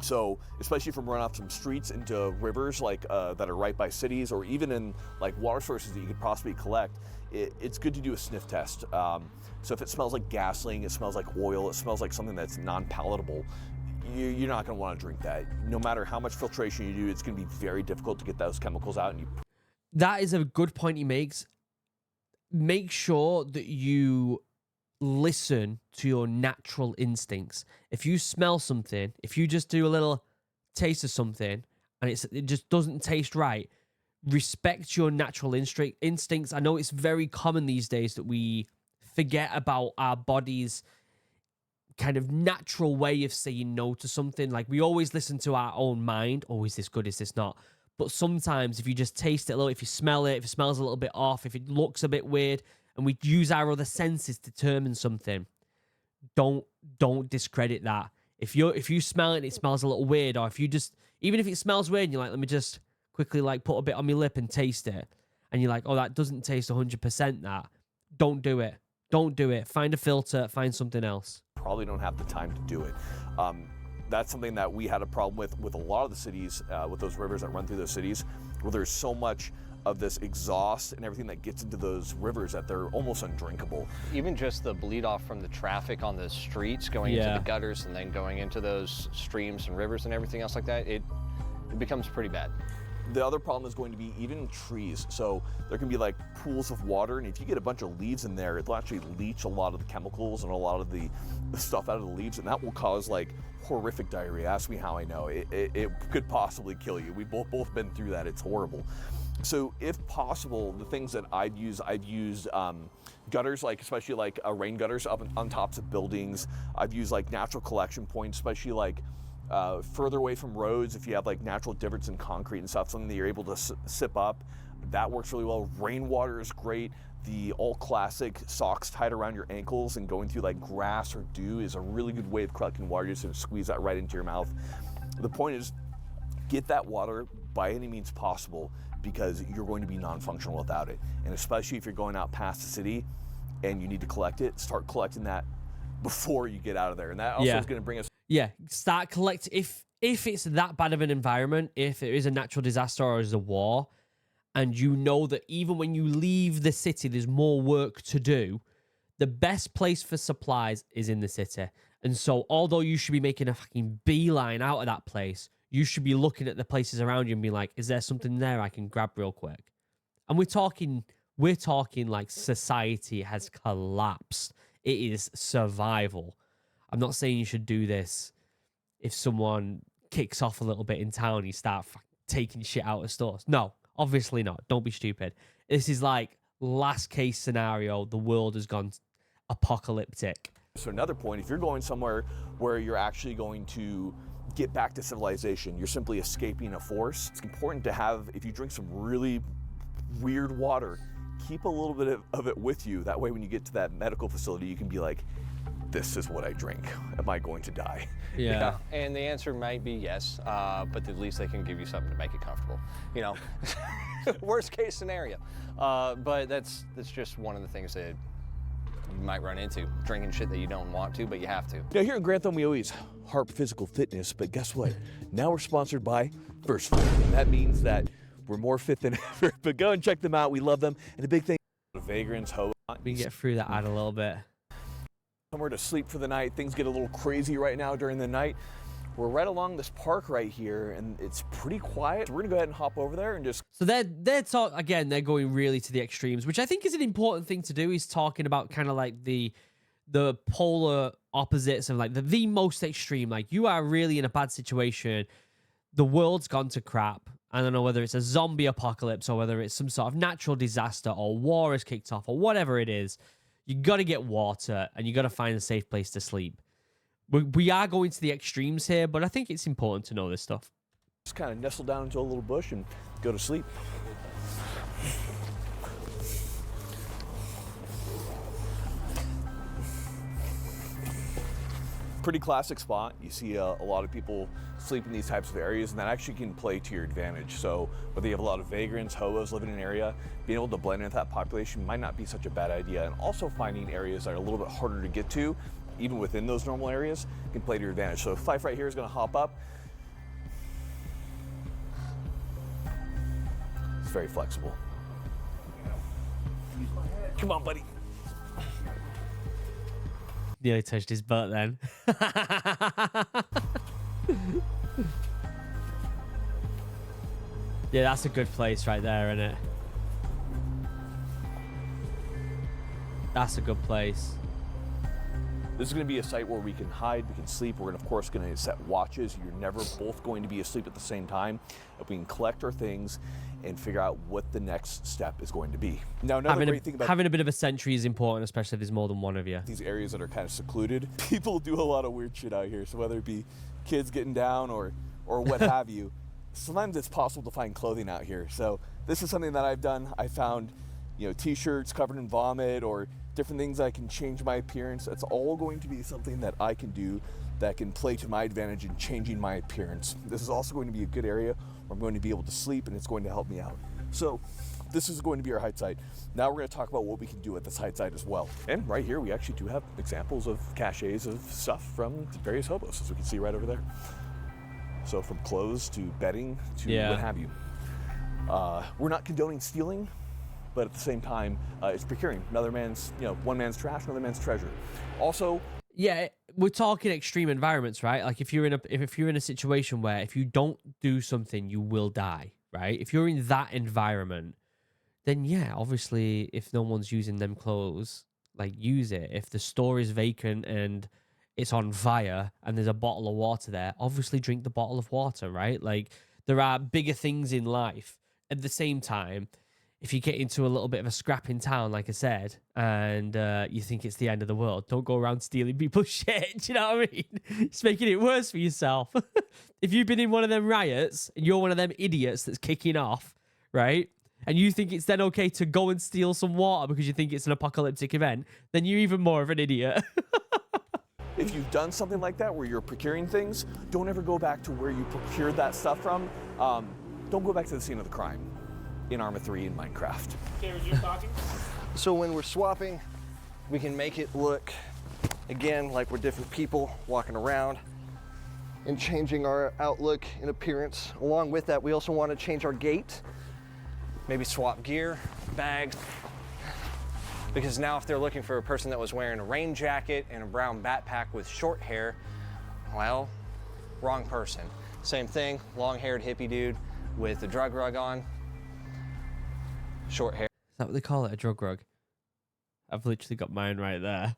So, especially from runoff from streets into rivers like that are right by cities, or even in like water sources that you could possibly collect, it's good to do a sniff test. So if it smells like gasoline, it smells like oil, it smells like something that's non-palatable, you're not going to want to drink that. No matter how much filtration you do, it's going to be very difficult to get those chemicals out. And that is a good point he makes. Make sure that you listen to your natural instincts. If you smell something, if you just do a little taste of something and it just doesn't taste right, respect your natural instincts. I know it's very common these days that we forget about our bodies kind of natural way of saying no to something. Like, we always listen to our own mind. Oh, is this good? Is this not? But sometimes if you just taste it a little, if you smell it, if it smells a little bit off, if it looks a bit weird, and we use our other senses to determine something, don't discredit that. If you smell it and it smells a little weird, or if you just, even if it smells weird and you're like, let me just quickly like put a bit on my lip and taste it, and you're like, oh, that doesn't taste 100% that, don't do it. Don't do it. Find a filter, find something else. Probably don't have the time to do it. That's something that we had a problem with a lot of the cities, with those rivers that run through those cities, where there's so much of this exhaust and everything that gets into those rivers that they're almost undrinkable. Even just the bleed off from the traffic on the streets going into the gutters and then going into those streams and rivers and everything else like that, it becomes pretty bad. The other problem is going to be even trees. So there can be like pools of water, and if you get a bunch of leaves in there, it'll actually leach a lot of the chemicals and a lot of the stuff out of the leaves, and that will cause like horrific diarrhea. Ask me how I know. It could possibly kill you. We've both been through that. It's horrible. So if possible, the things that I've used gutters, like especially like rain gutters up on tops of buildings. I've used like natural collection points, especially like further away from roads. If you have like natural divots in concrete and stuff, something that you're able to sip up, that works really well. Rainwater is great. The all classic socks tied around your ankles and going through like grass or dew is a really good way of collecting water. Just to squeeze that right into your mouth. The point is, get that water by any means possible, because you're going to be non-functional without it. And especially if you're going out past the city and you need to collect it, start collecting that before you get out of there. And that also is going to bring us... Yeah, start collecting. If it's that bad of an environment, if it is a natural disaster or is a war, and you know that even when you leave the city, there's more work to do, the best place for supplies is in the city. And so although you should be making a fucking beeline out of that place, you should be looking at the places around you and be like, is there something there I can grab real quick? And we're talking like society has collapsed. It is survival. I'm not saying you should do this if someone kicks off a little bit in town, you start taking shit out of stores. No, obviously not. Don't be stupid. This is like last case scenario. The world has gone apocalyptic. So another point, if you're going somewhere where you're actually going to get back to civilization, you're simply escaping a force, it's important to have, if you drink some really weird water, keep a little bit of it with you. That way when you get to that medical facility, you can be like, this is what I drink. Am I going to die? Yeah. And the answer might be yes, but at least they can give you something to make it comfortable. You know, worst case scenario. But that's just one of the things that you might run into, drinking shit that you don't want to, but you have to. Now here in Grantham, we always harp physical fitness, but guess what? Now we're sponsored by First Fit. And that means that we're more fit than ever, but go and check them out. We love them. And the big thing, vagrants, hoes. We can get through that ad a little bit. Somewhere to sleep for the night. Things get a little crazy right now during the night. We're right along this park right here, and it's pretty quiet. So we're gonna go ahead and hop over there and just... So they're they're going really to the extremes, which I think is an important thing to do, is talking about kind of like the polar opposites of like the most extreme. Like, you are really in a bad situation. The world's gone to crap. I don't know whether it's a zombie apocalypse or whether it's some sort of natural disaster or war has kicked off or whatever it is. You got to get water and you got to find a safe place to sleep. We are going to the extremes here, but I think it's important to know this stuff. Just kind of nestle down into a little bush and go to sleep. Pretty classic spot. You see a lot of people sleep in these types of areas, and that actually can play to your advantage. So whether you have a lot of vagrants, hobos living in an area, being able to blend into that population might not be such a bad idea. And also finding areas that are a little bit harder to get to, even within those normal areas, can play to your advantage. So Fife right here is going to hop up. It's very flexible. Come on, buddy. Nearly touched his butt then. Yeah, that's a good place right there, isn't it? That's a good place. This is going to be a site where we can hide, we can sleep. We're of course going to set watches. You're never both going to be asleep at the same time. If we can collect our things and figure out what the next step is going to be. Now, another great thing about having a bit of a sentry is important, especially if there's more than one of you. These areas that are kind of secluded, people do a lot of weird shit out here. So whether it be kids getting down or what have you, sometimes it's possible to find clothing out here. So this is something that I've done. I found, t-shirts covered in vomit or different things I can change my appearance. That's all going to be something that I can do that can play to my advantage in changing my appearance. This is also going to be a good area where I'm going to be able to sleep, and it's going to help me out. So this is going to be our hide site. Now we're going to talk about what we can do at this hide site as well. And right here, we actually do have examples of caches of stuff from various hobos, as we can see right over there. So from clothes to bedding to what have you. We're not condoning stealing, but at the same time, it's procuring another man's, one man's trash, another man's treasure. Also, yeah, we're talking extreme environments, right? Like if you're in a situation where if you don't do something, you will die, right? If you're in that environment, then yeah, obviously, if no one's using them clothes, like use it. If the store is vacant and it's on fire and there's a bottle of water there, obviously drink the bottle of water, right? Like there are bigger things in life. At the same time, if you get into a little bit of a scrap in town, like I said, and you think it's the end of the world, don't go around stealing people's shit. Do you know what I mean? It's making it worse for yourself. If you've been in one of them riots and you're one of them idiots that's kicking off, right? And you think it's then okay to go and steal some water because you think it's an apocalyptic event, then you're even more of an idiot. if you've done something like that where you're procuring things, don't ever go back to where you procured that stuff from. Don't go back to the scene of the crime in Arma 3 in Minecraft. Okay, was you talking? So when we're swapping, we can make it look, again, like we're different people walking around and changing our outlook and appearance. Along with that, we also want to change our gait, maybe swap gear, bags, because now if they're looking for a person that was wearing a rain jacket and a brown backpack with short hair, well, wrong person. Same thing, long-haired hippie dude with a drug rug on, short hair. Is that what they call it, a drug rug? I've literally got mine right there.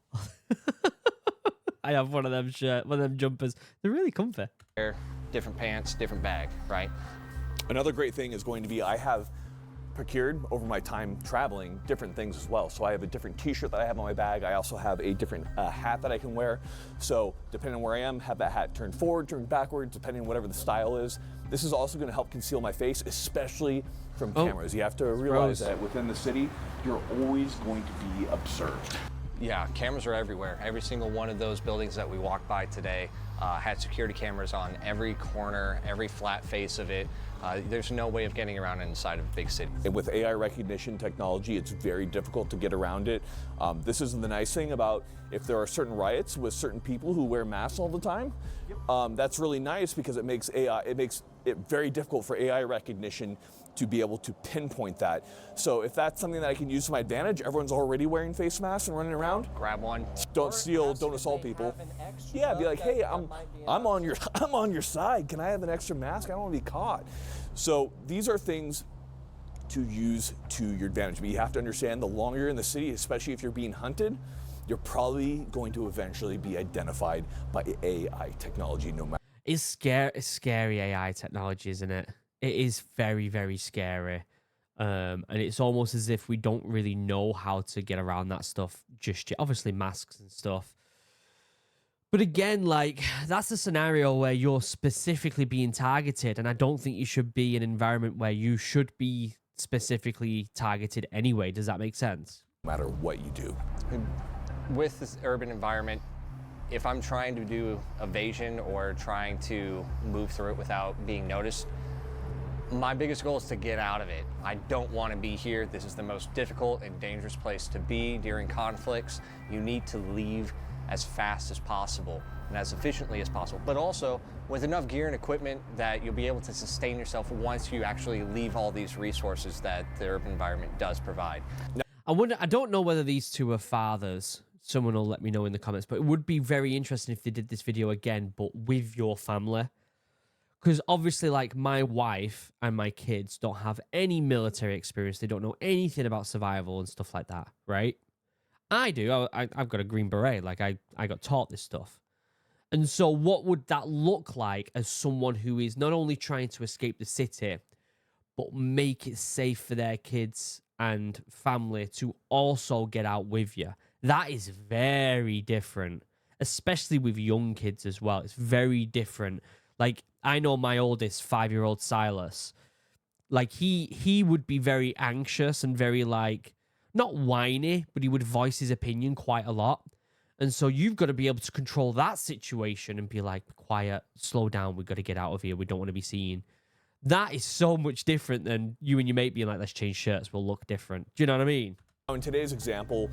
I have one of them jumpers. They're really comfy. Different pants, different bag, right? Another great thing is going to be I have procured over my time traveling different things as well. So I have a different t-shirt that I have on my bag. I also have a different hat that I can wear. So depending on where I am, have that hat turned forward, turned backwards, depending on whatever the style is. This is also going to help conceal my face, especially from cameras. You have to realize that within the city, you're always going to be observed. Yeah, cameras are everywhere. Every single one of those buildings that we walked by today had security cameras on every corner, every flat face of it. There's no way of getting around inside of a big city. And with AI recognition technology, it's very difficult to get around it. This is the nice thing about if there are certain riots with certain people who wear masks all the time. That's really nice because it makes it very difficult for AI recognition to be able to pinpoint that. So if that's something that I can use to my advantage, everyone's already wearing face masks and running around. Grab one. Don't steal, don't assault people. Yeah, be like, hey, I'm on your side. Can I have an extra mask? I don't want to be caught. So these are things to use to your advantage. But you have to understand the longer you're in the city, especially if you're being hunted, you're probably going to eventually be identified by AI technology no matter. It's scary AI technology, isn't it? It is very, very scary. And it's almost as if we don't really know how to get around that stuff just yet. Obviously, masks and stuff. But again, like, that's a scenario where you're specifically being targeted, and I don't think you should be in an environment where you should be specifically targeted anyway. Does that make sense? No matter what you do. With this urban environment, if I'm trying to do evasion or trying to move through it without being noticed, my biggest goal is to get out of it. I don't want to be here. This is the most difficult and dangerous place to be during conflicts. You need to leave as fast as possible and as efficiently as possible, but also with enough gear and equipment that you'll be able to sustain yourself once you actually leave all these resources that the urban environment does provide. I don't know whether these two are fathers. Someone will let me know in the comments, but it would be very interesting if they did this video again, but with your family. Because obviously, like, my wife and my kids don't have any military experience. They don't know anything about survival and stuff like that, right? I do. I've got a Green Beret. Like, I got taught this stuff. And so what would that look like as someone who is not only trying to escape the city, but make it safe for their kids and family to also get out with you? That is very different, especially with young kids as well. It's very different. Like, I know my oldest 5-year-old Silas, like he would be very anxious and very, like, not whiny, but he would voice his opinion quite a lot. And so you've got to be able to control that situation and be like, quiet, slow down, we've got to get out of here, we don't want to be seen. That is so much different than you and your mate being like, let's change shirts, we'll look different. Do you know what I mean? In today's example,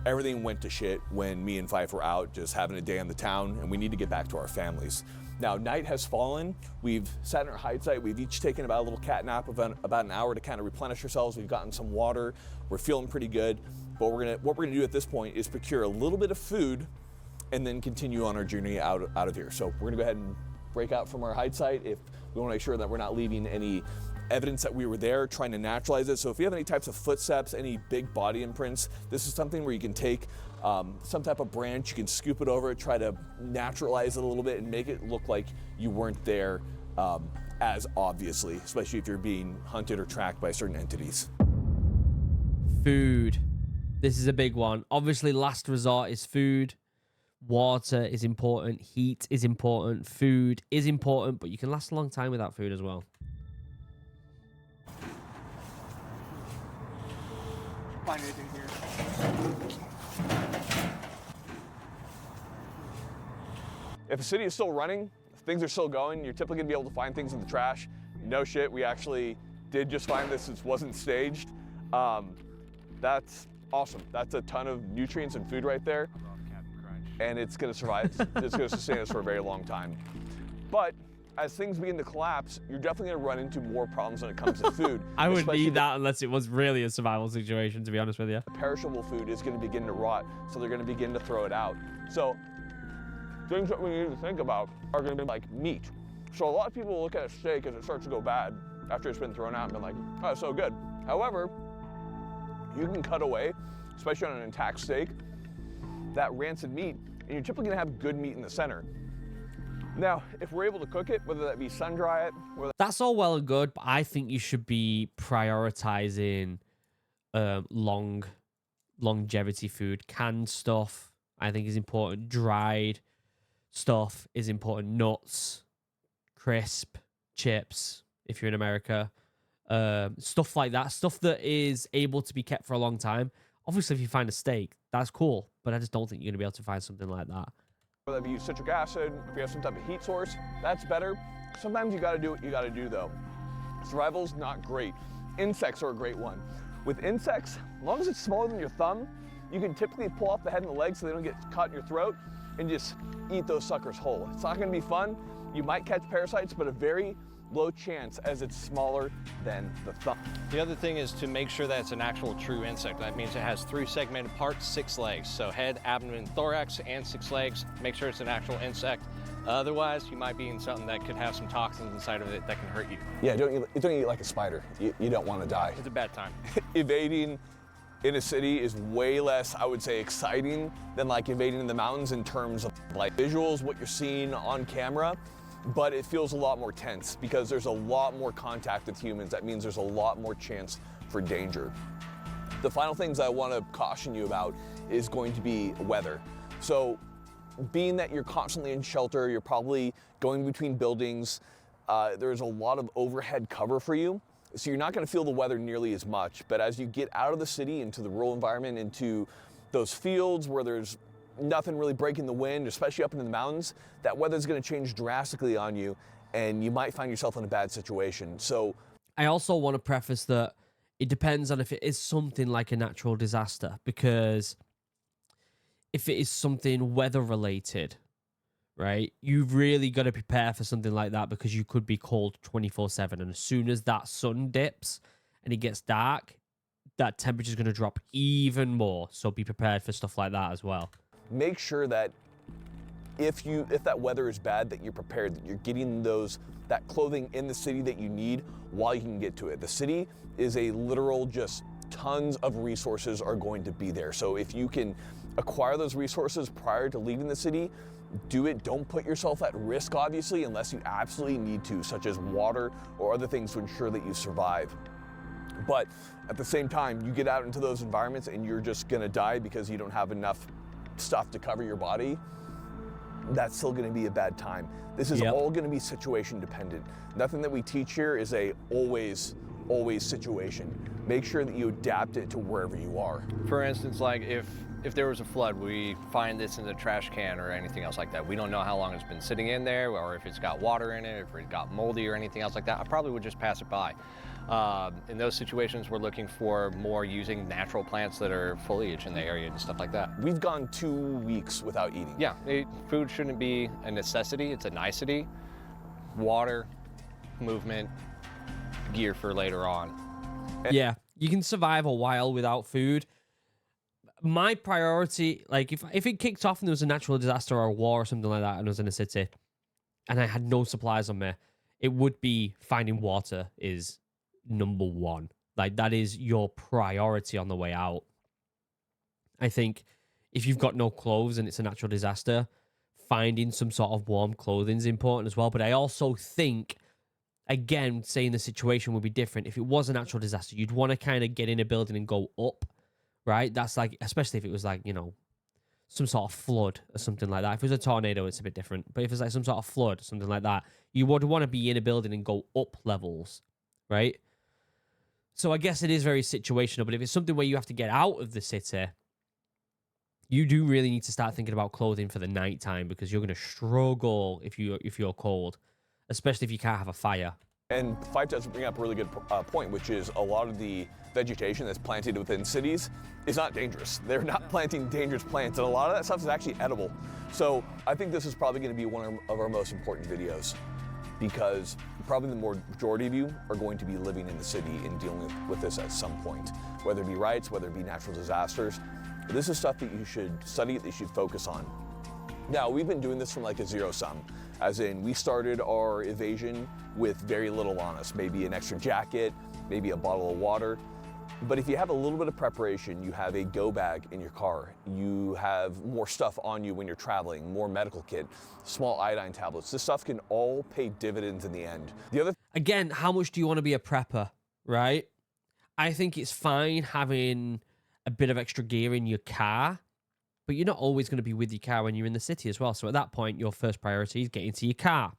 everything went to shit when me and Fife were out just having a day in the town, and we need to get back to our families. Now, night has fallen. We've sat in our hide site. We've each taken about a little cat nap of about an hour to kind of replenish ourselves. We've gotten some water. We're feeling pretty good. But what we're gonna do at this point is procure a little bit of food and then continue on our journey out of here. So we're gonna go ahead and break out from our hide site. If we wanna make sure that we're not leaving any evidence that we were there, trying to naturalize it. So if you have any types of footsteps, any big body imprints, this is something where you can take some type of branch, you can scoop it over, try to naturalize it a little bit and make it look like you weren't there as obviously, especially if you're being hunted or tracked by certain entities. Food. This is a big one. Obviously, last resort is food. Water is important. Heat is important. Food is important, but you can last a long time without food as well. Find anything here? If the city is still running, if things are still going, you're typically gonna be able to find things in the trash. No shit, we actually did just find this. It wasn't staged. That's awesome. That's a ton of nutrients and food right there. And it's gonna survive. It's gonna sustain us for a very long time. But as things begin to collapse, you're definitely gonna run into more problems when it comes to food. I wouldn't eat that unless it was really a survival situation, to be honest with you. Perishable food is gonna begin to rot, so they're gonna begin to throw it out. So things that we need to think about are gonna be like meat. So a lot of people look at a steak as it starts to go bad after it's been thrown out and been like, oh, it's so good. However, you can cut away, especially on an intact steak, that rancid meat, and you're typically gonna have good meat in the center. Now, if we're able to cook it, whether that be sun dry it, that's all well and good, but I think you should be prioritizing longevity food. Canned stuff, I think, is important. Dried stuff is important. Nuts, crisp, chips, if you're in America. Stuff like that. Stuff that is able to be kept for a long time. Obviously, if you find a steak, that's cool, but I just don't think you're going to be able to find something like that. whether that be citric acid, if you have some type of heat source, that's better. Sometimes you gotta do what you gotta do though. Survival's not great. Insects are a great one. With insects, as long as it's smaller than your thumb, you can typically pull off the head and the legs so they don't get caught in your throat and just eat those suckers whole. It's not gonna be fun. You might catch parasites, but a very low chance as it's smaller than the thumb. The other thing is to make sure that it's an actual true insect. That means it has 3 segmented parts, 6 legs. So head, abdomen, thorax, and 6 legs. Make sure it's an actual insect. Otherwise, you might be in something that could have some toxins inside of it that can hurt you. Yeah, don't eat like a spider. You don't want to die. It's a bad time. Evading in a city is way less, I would say, exciting than like evading in the mountains in terms of like visuals, what you're seeing on camera. But it feels a lot more tense because there's a lot more contact with humans. That means there's a lot more chance for danger. The final things I want to caution you about is going to be weather. So being that you're constantly in shelter, you're probably going between buildings, there's a lot of overhead cover for you. So you're not going to feel the weather nearly as much. But as you get out of the city into the rural environment, into those fields where there's nothing really breaking the wind, especially up into the mountains, that weather's going to change drastically on you and you might find yourself in a bad situation. So I also want to preface that it depends on if it is something like a natural disaster, because if it is something weather related, right, you've really got to prepare for something like that because you could be cold 24/7. And as soon as that sun dips and it gets dark, that temperature is going to drop even more. So be prepared for stuff like that as well. Make sure that if that weather is bad, that you're prepared, that you're getting that clothing in the city that you need while you can get to it. The city is a literal just tons of resources are going to be there. So if you can acquire those resources prior to leaving the city, do it. Don't put yourself at risk, obviously, unless you absolutely need to, such as water or other things to ensure that you survive. But at the same time, you get out into those environments and you're just gonna die because you don't have enough stuff to cover your body. That's still gonna be a bad time. This is all gonna be situation dependent. Nothing that we teach here is a always situation. Make sure that you adapt it to wherever you are. For instance, like if there was a flood, we find this in the trash can or anything else like that. We don't know how long it's been sitting in there, or if it's got water in it, if it got moldy or anything else like that. I probably would just pass it by. In those situations, we're looking for more using natural plants that are foliage in the area and stuff like that. We've gone 2 weeks without eating. Yeah, food shouldn't be a necessity, it's a nicety. Water, movement, gear for later on. Yeah, you can survive a while without food. My priority, like if it kicked off and there was a natural disaster or a war or something like that and I was in a city and I had no supplies on me, it would be finding water is number one. Like that is your priority on the way out. I think if you've got no clothes and it's a natural disaster, finding some sort of warm clothing is important as well. But I also think, again, saying the situation would be different. If it was a natural disaster, you'd want to kind of get in a building and go up, right? That's like, especially if it was like, you know, some sort of flood or something like that. If it was a tornado, it's a bit different. But if it's like some sort of flood or something like that, you would want to be in a building and go up levels, right? So I guess it is very situational. But if it's something where you have to get out of the city, you do really need to start thinking about clothing for the nighttime, because you're going to struggle if you're cold, especially if you can't have a fire. And Fife does bring up a really good point, which is a lot of the vegetation that's planted within cities is not dangerous. They're not planting dangerous plants, and a lot of that stuff is actually edible. So I think this is probably going to be one of our most important videos, because probably the majority of you are going to be living in the city and dealing with this at some point, whether it be riots, whether it be natural disasters. This is stuff that you should study, that you should focus on. Now, we've been doing this from like a zero sum, as in we started our evasion with very little on us, maybe an extra jacket, maybe a bottle of water. But if you have a little bit of preparation, you have a go bag in your car, you have more stuff on you when you're traveling, more medical kit, small iodine tablets. This stuff can all pay dividends in the end. Again, how much do you want to be a prepper, right? I think it's fine having a bit of extra gear in your car, but you're not always going to be with your car when you're in the city as well. So at that point, your first priority is getting to your car.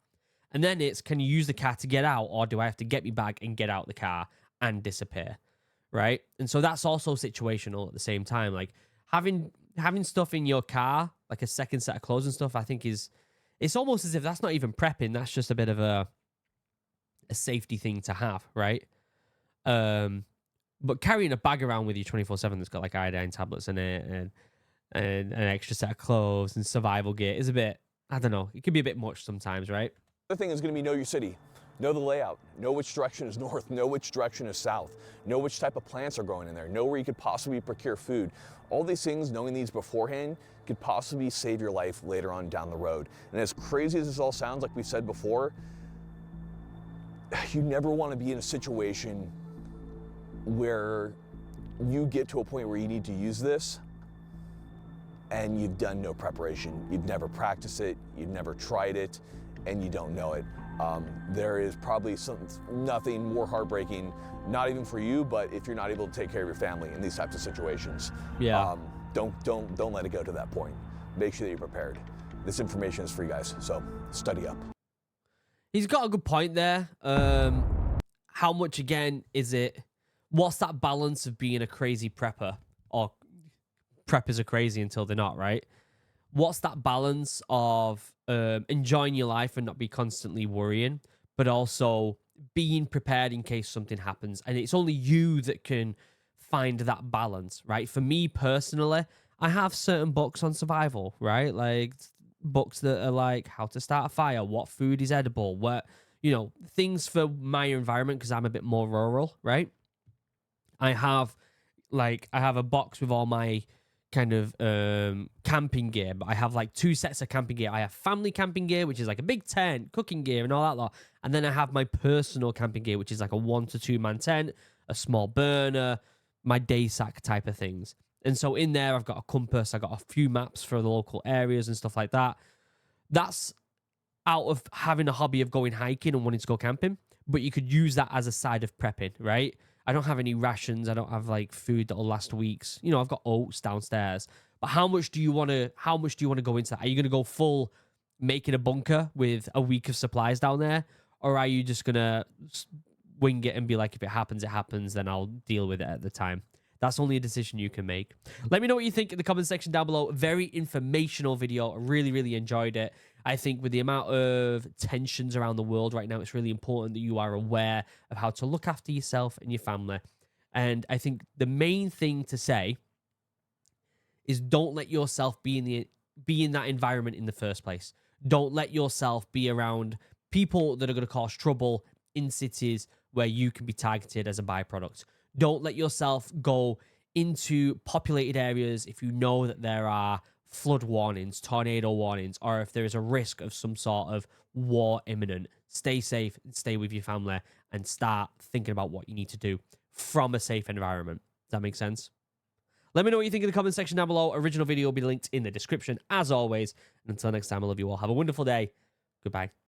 And then it's, can you use the car to get out, or do I have to get my bag and get out the car and disappear, right? And so that's also situational at the same time. Like having stuff in your car, like a second set of clothes and stuff, I think it's almost as if that's not even prepping. That's just a bit of a safety thing to have, right? But carrying a bag around with you 24/7 that's got like iodine tablets in it and an extra set of clothes and survival gear is a bit, I don't know, it can be a bit much sometimes, right? The other thing is going to be know your city. Know the layout. Know which direction is north. Know which direction is south. Know which type of plants are growing in there. Know where you could possibly procure food. All these things, knowing these beforehand, could possibly save your life later on down the road. And as crazy as this all sounds, like we've said before, you never want to be in a situation where you get to a point where you need to use this and you've done no preparation. You've never practiced it, you've never tried it, and you don't know it. There is probably nothing more heartbreaking, not even for you, but if you're not able to take care of your family in these types of situations. Yeah. Don't let it go to that point. Make sure that you're prepared. This information is for you guys, so study up. He's got a good point there. How much, again, is it? What's that balance of being a crazy prepper? Or preppers are crazy until they're not, right? What's that balance of enjoying your life and not be constantly worrying, but also being prepared in case something happens? And it's only you that can find that balance, right? For me personally, I have certain books on survival, right? Like books that are like how to start a fire, what food is edible, what, you know, things for my environment, because I'm a bit more rural, right? I have a box with all my kind of camping gear, but I have like 2 sets of camping gear. I have family camping gear, which is like a big tent, cooking gear and all that lot. And then I have my personal camping gear, which is like a 1 to 2 man tent, a small burner, my day sack type of things. And so in there, I've got a compass, I've got a few maps for the local areas and stuff like that. That's out of having a hobby of going hiking and wanting to go camping, but you could use that as a side of prepping, right? I don't have any rations. I don't have like food that'll last weeks. You know, I've got oats downstairs. But how much do you want to go into that? Are you going to go full making a bunker with a week of supplies down there? Or are you just going to wing it and be like, if it happens, it happens, then I'll deal with it at the time? That's only a decision you can make. Let me know what you think in the comment section down below. Very informational video. I really, really enjoyed it. I think with the amount of tensions around the world right now, it's really important that you are aware of how to look after yourself and your family. And I think the main thing to say is don't let yourself be in that environment in the first place. Don't let yourself be around people that are going to cause trouble in cities where you can be targeted as a byproduct. Don't let yourself go into populated areas if you know that there are flood warnings, tornado warnings, or if there is a risk of some sort of war imminent. Stay safe, stay with your family, and start thinking about what you need to do from a safe environment. Does that make sense? Let me know what you think in the comment section down below. Original video will be linked in the description, as always. And until next time, I love you all. Have a wonderful day. Goodbye.